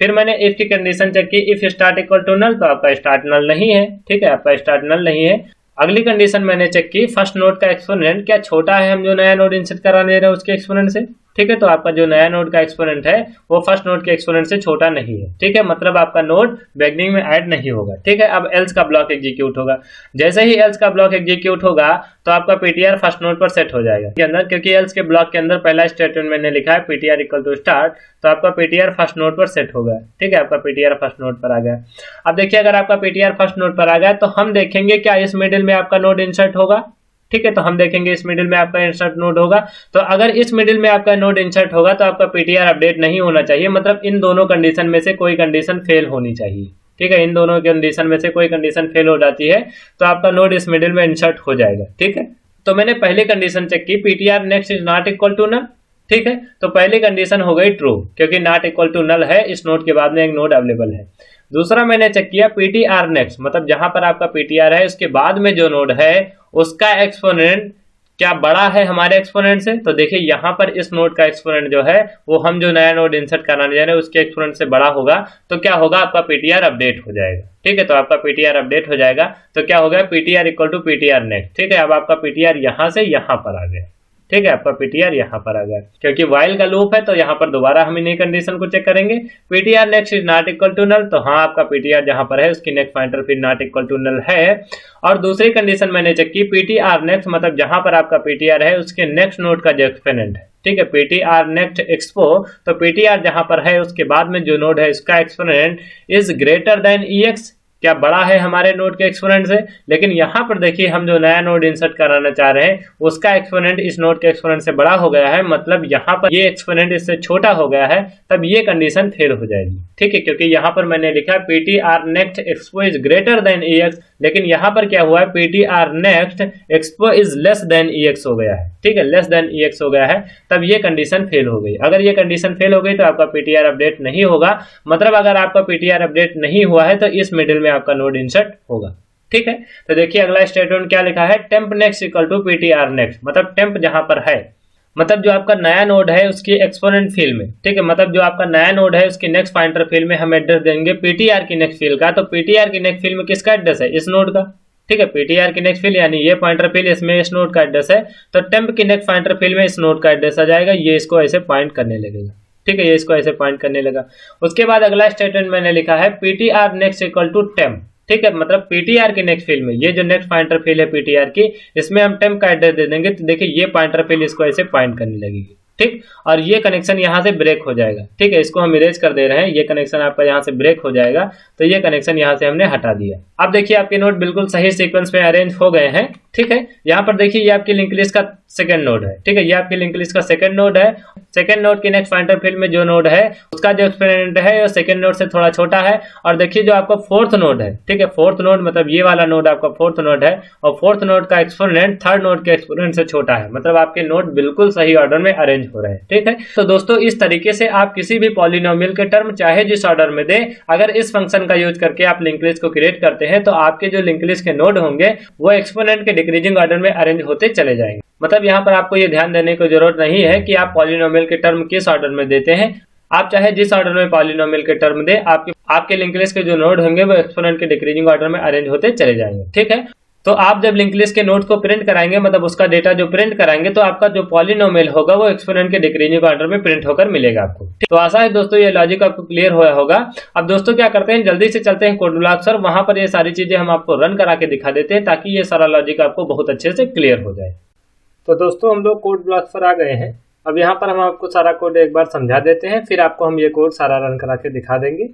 फिर मैंने इफ की कंडीशन चेक की, if start equal to null, तो आपका स्टार्ट नल नहीं है। ठीक है, आपका स्टार्ट नल नहीं है। अगली कंडीशन मैंने चेक की, फर्स्ट नोड का एक्सपोनेंट क्या छोटा है हम जो नया नोड इंसर्ट कराने दे रहे हैं उसके एक्सपोनेंट से। ठीक है, तो आपका जो नया नोड का एक्सपोनेंट है वो फर्स्ट नोड के एक्सपोनेंट से छोटा नहीं है। ठीक है, मतलब आपका नोड बिगिनिंग में ऐड नहीं होगा। ठीक है, अब एल्स का ब्लॉक एग्जीक्यूट होगा। जैसे ही एल्स का ब्लॉक एग्जीक्यूट होगा तो आपका पीटीआर फर्स्ट नोड पर सेट हो जाएगा के अंदर, क्योंकि एल्स के ब्लॉक के अंदर पहला स्टेटमेंट मैंने लिखा है पीटीआर इक्वल टू स्टार्ट, तो आपका पीटीआर फर्स्ट नोड पर सेट हो गया। ठीक है, आपका पीटीआर फर्स्ट नोड पर आ गया। अब देखिए अगर आपका पीटीआर फर्स्ट नोड पर आ गया तो हम देखेंगे क्या इस मिडिल में आपका नोड इंसर्ट होगा। ठीक है, तो हम देखेंगे इस मिडिल में आपका इंसर्ट नोड होगा। तो अगर इस मिडिल में आपका नोड इंसर्ट होगा तो आपका पीटीआर अपडेट नहीं होना चाहिए, मतलब इन दोनों कंडीशन में से कोई कंडीशन फेल होनी चाहिए। ठीक है, इन दोनों कंडीशन में से कोई कंडीशन फेल हो जाती है तो आपका नोड इस मिडिल में इंसर्ट हो जाएगा। ठीक है, तो मैंने पहली कंडीशन चेक की, PTR next is not equal to null. ठीक है, तो पहली कंडीशन हो गई ट्रू, क्योंकि नॉट इक्वल टू नल है, इस नोड के बाद में एक नोड अवेलेबल है। दूसरा मैंने चेक किया पीटीआर नेक्स्ट, मतलब जहां पर आपका पीटीआर है उसके बाद में जो नोड है उसका एक्सपोनेंट क्या बड़ा है हमारे एक्सपोनेंट से। तो देखिए यहाँ पर इस नोड का एक्सपोनेंट जो है वो हम जो नया नोड इंसर्ट कराने जा रहे हैं उसके एक्सपोनेंट से बड़ा होगा, तो क्या होगा आपका पीटीआर अपडेट हो जाएगा। ठीक है, तो आपका पीटीआर अपडेट हो जाएगा। तो क्या हो गया, PTR equal to PTR next. ठीक है, अब आपका पीटीआर यहां से यहां पर आ गया। ठीक है, आपका पीटीआर यहाँ पर आ गया, क्योंकि वाइल का लूप है तो यहाँ पर दोबारा हम इन्हीं कंडीशन को चेक करेंगे। PTR next is not equal to null, तो हाँ आपका पीटीआर जहां पर है उसकी नेक्स्ट पॉइंटर फिर नॉट इक्वल टू नल है। और दूसरी कंडीशन मैंने चेक की, पीटीआर नेक्स्ट मतलब जहां पर आपका पीटीआर है उसके नेक्स्ट नोड का जो एक्सपोनेंट है। ठीक है, पीटीआर नेक्स्ट एक्सपो, तो पीटीआर जहां पर है उसके बाद में जो नोड है उसका exponent is greater than EX, क्या बड़ा है हमारे नोड के एक्सपोनेंट से। लेकिन यहाँ पर देखिए हम जो नया नोड इंसर्ट कराना चाह रहे हैं उसका एक्सपोनेंट इस नोड के एक्सपोनेंट से बड़ा हो गया है, मतलब यहाँ पर ये एक्सपोनेंट इससे छोटा हो गया है, तब ये कंडीशन फेल हो जाएगी। ठीक है, क्योंकि यहाँ पर मैंने लिखा PTR next expo is greater than EX, लेकिन यहाँ पर क्या हुआ है PTR next expo is less than EX हो गया है। ठीक है, लेस देन ईएक्स हो गया है, तब ये कंडीशन फेल हो गई। अगर ये कंडीशन फेल हो गई तो आपका पीटीआर अपडेट नहीं होगा, मतलब अगर आपका पीटीआर अपडेट नहीं हुआ है तो इस मिडिल में आपका नोड इंसर्ट होगा। ठीक है, तो देखिए अगला स्टेटमेंट क्या लिखा है, temp next equal to PTR next, मतलब टेम्प जहां पर है मतलब जो आपका नया नोड है उसकी एक्सपोनेंट फील्ड में। ठीक है, मतलब जो आपका नया नोड है उसकी नेक्स्ट पॉइंटर फील्ड में हम एड्रेस देंगे पीटीआर की नेक्स्ट फील्ड का। तो पीटीआर की नेक्स्ट फील्ड में किसका एड्रेस है, इस नोड का। ठीक है, पीटीआर की नेक्स्ट फील्ड यानी ये पॉइंटर फील्ड, इसमें इस नोड का एड्रेस है, तो टेम्प की नेक्स्ट पॉइंटर फील्ड में इस नोड का एड्रेस आ जाएगा, ये इसको ऐसे पॉइंट करने लगेगा। ठीक है, ये इसको ऐसे पॉइंट करने लगा। उसके बाद अगला स्टेटमेंट मैंने लिखा है PTR next equal to temp. ठीक है, मतलब पीटीआर की नेक्स्ट फील्ड में ये जो नेक्स्ट पॉइंटर फील्ड है पीटीआर की, इसमें हम टेम्प का एड्रेस दे देंगे, तो देखिए ये पॉइंटर फील्ड इसको ऐसे पॉइंट करने लगेगी। ठीक, और ये कनेक्शन यहाँ से ब्रेक हो जाएगा। ठीक है, इसको हम इरेज कर दे रहे हैं, ये कनेक्शन आपका यहाँ से ब्रेक हो जाएगा, तो ये कनेक्शन यहाँ से हमने हटा दिया। अब देखिए आपके नोड बिल्कुल सही सीक्वेंस में अरेंज हो गए हैं। ठीक है, यहाँ पर देखिए ये आपकी लिंक लिस्ट का सेकंड नोड है। ठीक है, ये आपकी लिंक लिस्ट का सेकंड नोड है। सेकंड नोड की नेक्स्ट पॉइंटर फील्ड में जो नोड है उसका जो एक्सपोनेंट है वो सेकंड नोड से थोड़ा छोटा है। और देखिए जो आपका फोर्थ नोड है, ठीक है, फोर्थ नोड मतलब ये वाला नोड आपका फोर्थ नोड है, और फोर्थ नोड का एक्सपोनेंट थर्ड नोड के एक्सपोनेंट से छोटा है, मतलब आपके नोड बिल्कुल सही ऑर्डर में अरेंज हो रहे हैं। ठीक है, तो दोस्तों इस तरीके से आप किसी भी पॉलिनोमियल के टर्म चाहे जिस ऑर्डर में दे, अगर इस फंक्शन का यूज करके आप लिंक लिस्ट को क्रिएट करते हैं तो आपके जो लिंक लिस्ट के नोड होंगे वो एक्सपोनेंट के डिक्रीजिंग ऑर्डर में अरेंज होते चले जाएंगे। मतलब यहाँ पर आपको ये ध्यान देने की जरूरत नहीं है कि आप पॉलिनोमियल के टर्म किस ऑर्डर में देते हैं, आप चाहे जिस ऑर्डर में पॉलिनोमियल के टर्म दे, आपके लिंक लिस्ट के जो नोड होंगे वो एक्सपोनेंट के डिक्रीजिंग ऑर्डर में अरेंज होते चले जाएंगे। ठीक है, तो आप जब लिंक लिस्ट के नोड को प्रिंट कराएंगे, मतलब उसका डेटा जो प्रिंट कराएंगे, तो आपका जो पॉलिनोमियल होगा वो एक्सपोनेंट के डिक्रीजिंग ऑर्डर में प्रिंट होकर मिलेगा आपको। तो आशा है दोस्तों ये लॉजिक आपको क्लियर हुआ होगा। अब दोस्तों क्या करते हैं, जल्दी से चलते हैं कोड ब्लॉक्स और वहां पर ये सारी चीजें हम आपको रन करा के दिखा देते हैं ताकि ये सारा लॉजिक आपको बहुत अच्छे से क्लियर हो जाए। तो दोस्तों हम लोग कोड ब्लॉक्स पर आ गए हैं। अब यहाँ पर हम आपको सारा कोड एक बार समझा देते हैं, फिर आपको हम ये कोड सारा रन करा के दिखा देंगे।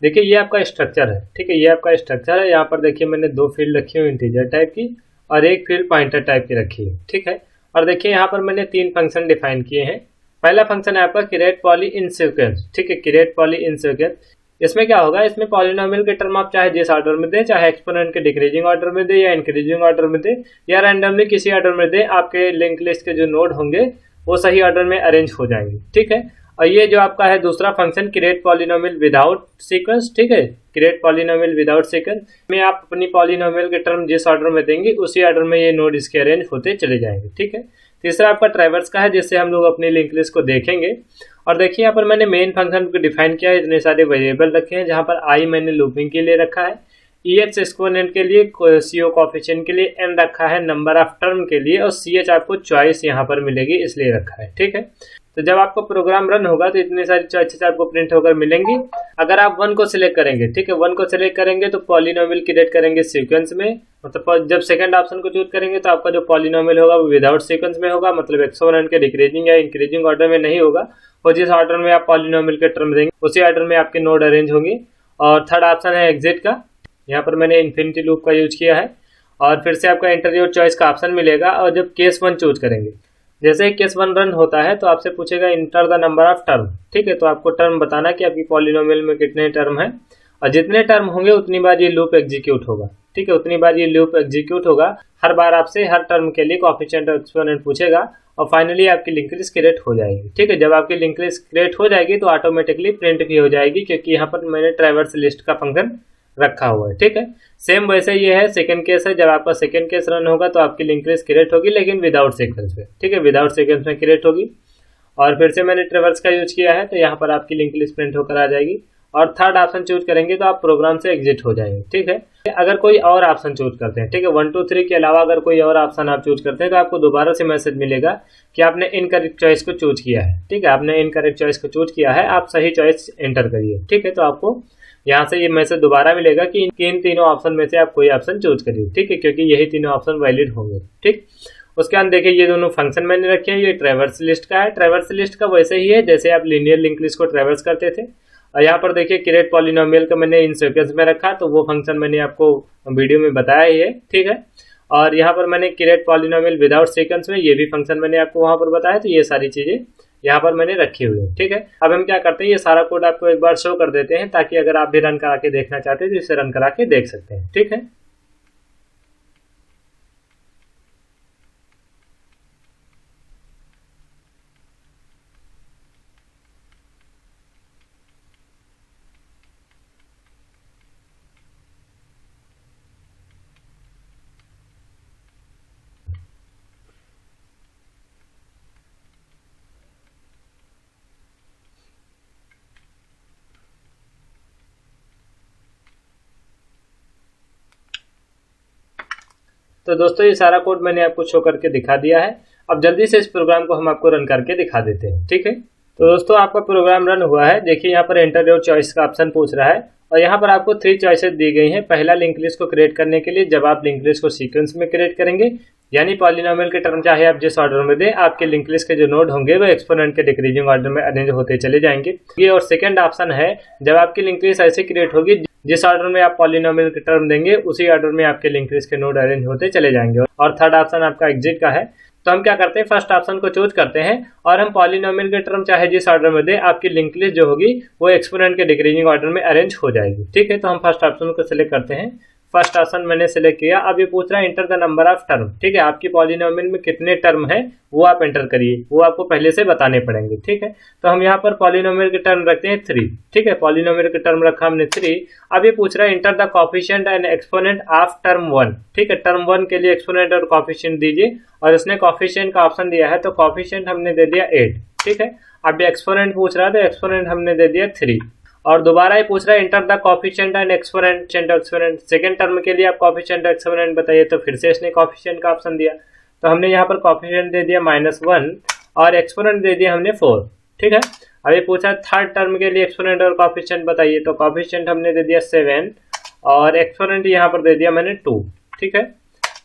देखिए ये आपका स्ट्रक्चर है, ठीक है, ये आपका स्ट्रक्चर है। यहाँ पर देखिए मैंने 2 फील्ड रखी हुई इंटीजर टाइप की और 1 फील्ड पॉइंटर टाइप की रखी है, ठीक है। और देखिए यहाँ पर मैंने 3 फंक्शन डिफाइन किए हैं। पहला फंक्शन है आपका क्रिएट पॉली इन सीक्वेंस, ठीक है, क्रिएट पॉली इन सीक्वेंस। इसमें क्या होगा, इसमें पॉलिनोमियल के टर्म आप चाहे जिस ऑर्डर में दे, चाहे एक्सपोनेंट के डिक्रीजिंग ऑर्डर में दे या इंक्रीजिंग ऑर्डर में दे या रैंडमली किसी ऑर्डर में दे, आपके लिंक लिस्ट के जो नोड होंगे वो सही ऑर्डर में अरेंज हो जाएंगे, ठीक है। और ये जो आपका है दूसरा function create polynomial without sequence, ठीक है, क्रिएट पॉलिनोमियल विदाउट सीक्वेंस में आप अपनी पॉलिनोमियल के टर्म जिस ऑर्डर में देंगे उसी ऑर्डर में ये नोड इसके अरेंज होते चले जाएंगे, ठीक है। तीसरा आपका ट्रैवर्स का है, जिससे हम लोग अपनी लिंक लिस्ट को देखेंगे। और देखिए यहाँ पर मैंने मेन फंक्शन को डिफाइन किया है, इतने सारे वेरिएबल रखे हैं, जहाँ पर आई मैंने लूपिंग के लिए रखा है, EX एक्सपोनेंट के लिए, CO कोफिशिएंट के लिए, N रखा है नंबर ऑफ टर्म के लिए, और CH आपको चॉइस यहाँ पर मिलेगी इसलिए रखा है, ठीक है। तो जब आपका प्रोग्राम रन होगा तो इतनी सारी चॉइसेस आपको प्रिंट होकर मिलेंगी। अगर आप 1 को सिलेक्ट करेंगे, ठीक है, 1 को सिलेक्ट करेंगे तो पॉलिनोमियल क्रिएट करेंगे सीक्वेंस में, मतलब जब सेकंड ऑप्शन को चूज करेंगे तो आपका जो पॉलिनोमियल होगा वो विदाउट सीक्वेंस में होगा, मतलब एक्सपोनेंट के डिक्रीजिंग या इंक्रीजिंग ऑर्डर में नहीं होगा, और जिस ऑर्डर में आप पॉलिनोमियल के टर्म देंगे उसी ऑर्डर में आपके नोड अरेंज होंगे। और थर्ड ऑप्शन है एग्जिट का, यहाँ पर मैंने इन्फिनिटी लूप का यूज किया है। और फिर से आपका एंटर योर चॉइस का ऑप्शन मिलेगा। और जब केस 1 चूज करेंगे, जैसे ही केस 1 रन होता है तो आपसे पूछेगा enter the number of term, ठीक है, तो आपको टर्म बताना कि आपकी पॉलिनोमियल में कितने टर्म हैं, और जितने टर्म होंगे उतनी बार ये लूप एग्जीक्यूट होगा, ठीक है, उतनी बार ये लूप एग्जीक्यूट होगा। हर बार आपसे हर टर्म के लिए कोएफिशिएंट और एक्सपोनेंट पूछेगा और फाइनली आपकी लिंक लिस्ट क्रिएट हो जाएगी, ठीक है। जब आपकी लिंक लिस्ट क्रिएट हो जाएगी तो ऑटोमेटिकली प्रिंट भी हो जाएगी, क्योंकि यहाँ पर मैंने ट्रैवर्स लिस्ट का फंक्शन रखा हुआ है, ठीक है। सेम वैसे ये है, सेकंड केस है, जब आपका सेकंड केस रन होगा तो आपकी लिंक लिस्ट क्रिएट होगी, लेकिन विदाउट सीक्वेंस में, ठीक है, विदाउट सीक्वेंस में क्रिएट होगी। और फिर से मैंने ट्रैवर्स का यूज किया है, तो यहाँ पर आपकी लिंक लिस्ट प्रिंट होकर आ जाएगी। और थर्ड ऑप्शन चूज करेंगे तो आप प्रोग्राम से एग्जिट हो जाएंगे, ठीक है। अगर कोई और ऑप्शन चूज करते हैं, ठीक है, 1 2 3 के अलावा अगर कोई और ऑप्शन आप चूज करते हैं तो आपको दोबारा से मैसेज मिलेगा कि आपने इनकरेक्ट चॉइस को चूज किया है, ठीक है, आपने इनकरेक्ट चॉइस को चूज किया है, आप सही चॉइस एंटर करिए, ठीक है। तो आपको यहाँ से ये मैसेज दोबारा मिलेगा कि इन तीनों ऑप्शन में से आप कोई ऑप्शन चूज करिए, ठीक है, क्योंकि यही तीनों ऑप्शन वैलिड होंगे, ठीक। उसके बाद देखिए ये दोनों फंक्शन मैंने रखे हैं, ये ट्रैवर्स लिस्ट का है। ट्रैवर्स लिस्ट का वैसे ही है जैसे आप लीनियर लिंक लिस्ट को ट्रैवर्स करते थे। और यहाँ पर देखिए क्रिएट पॉलिनोमियल का मैंने इन सीक्वेंस में रखा, तो वो फंक्शन मैंने आपको वीडियो में बताया ही है, ठीक है। और यहाँ पर मैंने क्रिएट पॉलिनोमियल विदाउट सीक्वेंस में ये भी फंक्शन मैंने आपको वहां पर बताया, तो ये सारी चीजें यहाँ पर मैंने रखी हुई है, ठीक है। अब हम क्या करते हैं, ये सारा कोड आपको एक बार शो कर देते हैं, ताकि अगर आप भी रन करा के देखना चाहते हैं तो इसे रन करा के देख सकते हैं, ठीक है। तो दोस्तों ये सारा कोड मैंने आपको शो करके दिखा दिया है। अब जल्दी से इस प्रोग्राम को हम आपको रन करके दिखा देते हैं, ठीक है। तो दोस्तों आपका प्रोग्राम रन हुआ है। देखिए यहाँ पर एंटर योर चॉइस का ऑप्शन पूछ रहा है और यहाँ पर आपको 3 चॉइसेस दी गई हैं। पहला लिंक लिस्ट को क्रिएट करने के लिए, जब आप लिंक लिस्ट को सीक्वेंस में क्रिएट करेंगे, यानी पॉलिनोमियल के टर्म चाहे आप जिस ऑर्डर में दें, आपके लिंक लिस्ट के जो नोड होंगे वो एक्सपोनेंट के डिक्रीजिंग ऑर्डर में अरेंज होते चले जाएंगे। ये और सेकंड ऑप्शन है, जब आपकी लिंक लिस्ट ऐसे क्रिएट होगी जिस ऑर्डर में आप पॉलिनोमियल के टर्म देंगे उसी ऑर्डर में आपके लिंक लिस्ट के नोड अरेंज होते चले जाएंगे। और थर्ड ऑप्शन आपका एग्जिट का है। तो हम क्या करते हैं, फर्स्ट ऑप्शन को चूज करते हैं और हम पॉलिनोमियल के टर्म चाहे जिस ऑर्डर में दे, आपकी लिंक लिस्ट जो होगी वो एक्सपोनेंट के डिक्रीजिंग ऑर्डर में अरेंज हो जाएगी, ठीक है। तो हम फर्स्ट ऑप्शन को सिलेक्ट करते हैं। फर्स्ट ऑप्शन मैंने सिलेक्ट किया। अब ये पूछ रहा है enter the number of term, ठीक है, आपकी पॉलिनोमियल में कितने टर्म है वो आप एंटर करिए, वो आपको पहले से बताने पड़ेंगे, ठीक है। तो हम यहाँ पर पॉलिनोमियल के टर्म रखते हैं 3, ठीक है, पॉलिनोमियल के टर्म रखा हमने 3। अब ये पूछ रहा है enter the coefficient and exponent of term 1, ठीक है, टर्म 1 के लिए एक्सपोनेंट और कोफिशिएंट दीजिए, और इसने कोफिशिएंट का ऑप्शन दिया है तो कोफिशिएंट हमने दे दिया 8, ठीक है। अब ये एक्सपोनेंट पूछ रहा है तो एक्सपोनेंट हमने दे दिया 3। और दोबारा ये पूछ रहा है enter the coefficient and exponent exponent. Second term के लिए आप कोफिशिएंट और एक्सपोनेंट बताइए, तो फिर से इसने कोफिशिएंट का ऑप्शन दिया, तो हमने यहाँ पर कोफिशिएंट दे दिया -1 और एक्सपोनेंट दे दिया हमने 4। ठीक है, अब ये पूछा थर्ड टर्म के लिए एक्सपोनेंट और कोफिशिएंट बताइए, तो कोफिशिएंट हमने दे दिया 7 और एक्सपोनेंट यहाँ पर दे दिया मैंने 2। ठीक है,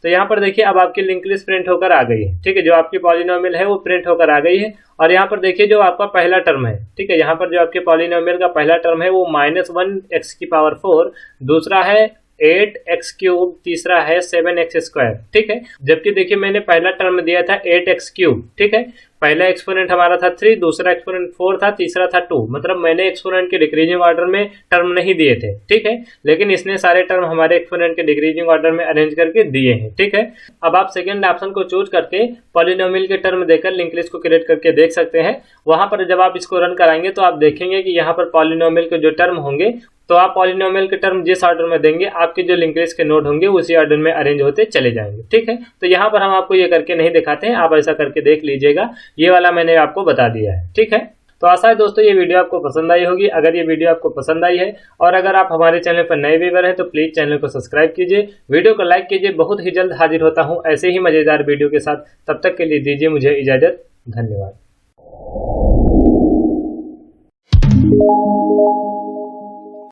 तो यहाँ पर देखिए अब आपकी लिंक लिस्ट प्रिंट होकर आ गई है। ठीक है, जो आपकी पॉलिनोमियल है वो प्रिंट होकर आ गई है। और यहाँ पर देखिए जो आपका पहला टर्म है, ठीक है, यहाँ पर जो आपके पॉलिनोमियल का पहला टर्म है वो -1x⁴, दूसरा है 8x³, तीसरा है 7x²। ठीक है, जबकि देखिए मैंने पहला टर्म दिया था 8x³। ठीक है, पहला एक्सपोनेंट हमारा था 3, दूसरा एक्सपोनेंट 4 था, तीसरा था 2। मतलब मैंने एक्सपोनेंट के डिक्रीजिंग ऑर्डर में टर्म नहीं दिए थे। ठीक है, लेकिन इसने सारे टर्म हमारे एक्सपोनेंट के डिक्रीजिंग ऑर्डर में अरेंज करके दिए हैं। ठीक है, अब आप सेकंड ऑप्शन को चूज करके पॉलिनोमियल के टर्म देकर लिंक लिस्ट को क्रिएट करके देख सकते हैं। वहां पर जब आप इसको रन कराएंगे तो आप देखेंगे कि यहाँ पर पॉलिनोमियल के जो टर्म होंगे, तो आप पॉलिनोमियल के टर्म जिस ऑर्डर में देंगे आपके जो लिंक लिस्ट के नोड होंगे उसी ऑर्डर में अरेंज होते चले जाएंगे। ठीक है, तो यहाँ पर हम आपको ये करके नहीं दिखाते हैं, आप ऐसा करके देख लीजिएगा। ये वाला मैंने आपको बता दिया है। ठीक है, तो आशा है दोस्तों ये वीडियो आपको पसंद आई होगी। अगर ये वीडियो आपको पसंद आई है और अगर आप हमारे चैनल पर नए व्यूअर हैं तो प्लीज चैनल को सब्सक्राइब कीजिए, वीडियो को लाइक कीजिए। बहुत ही जल्द हाजिर होता हूँ ऐसे ही मजेदार वीडियो के साथ। तब तक के लिए दीजिए मुझे इजाजत। धन्यवाद।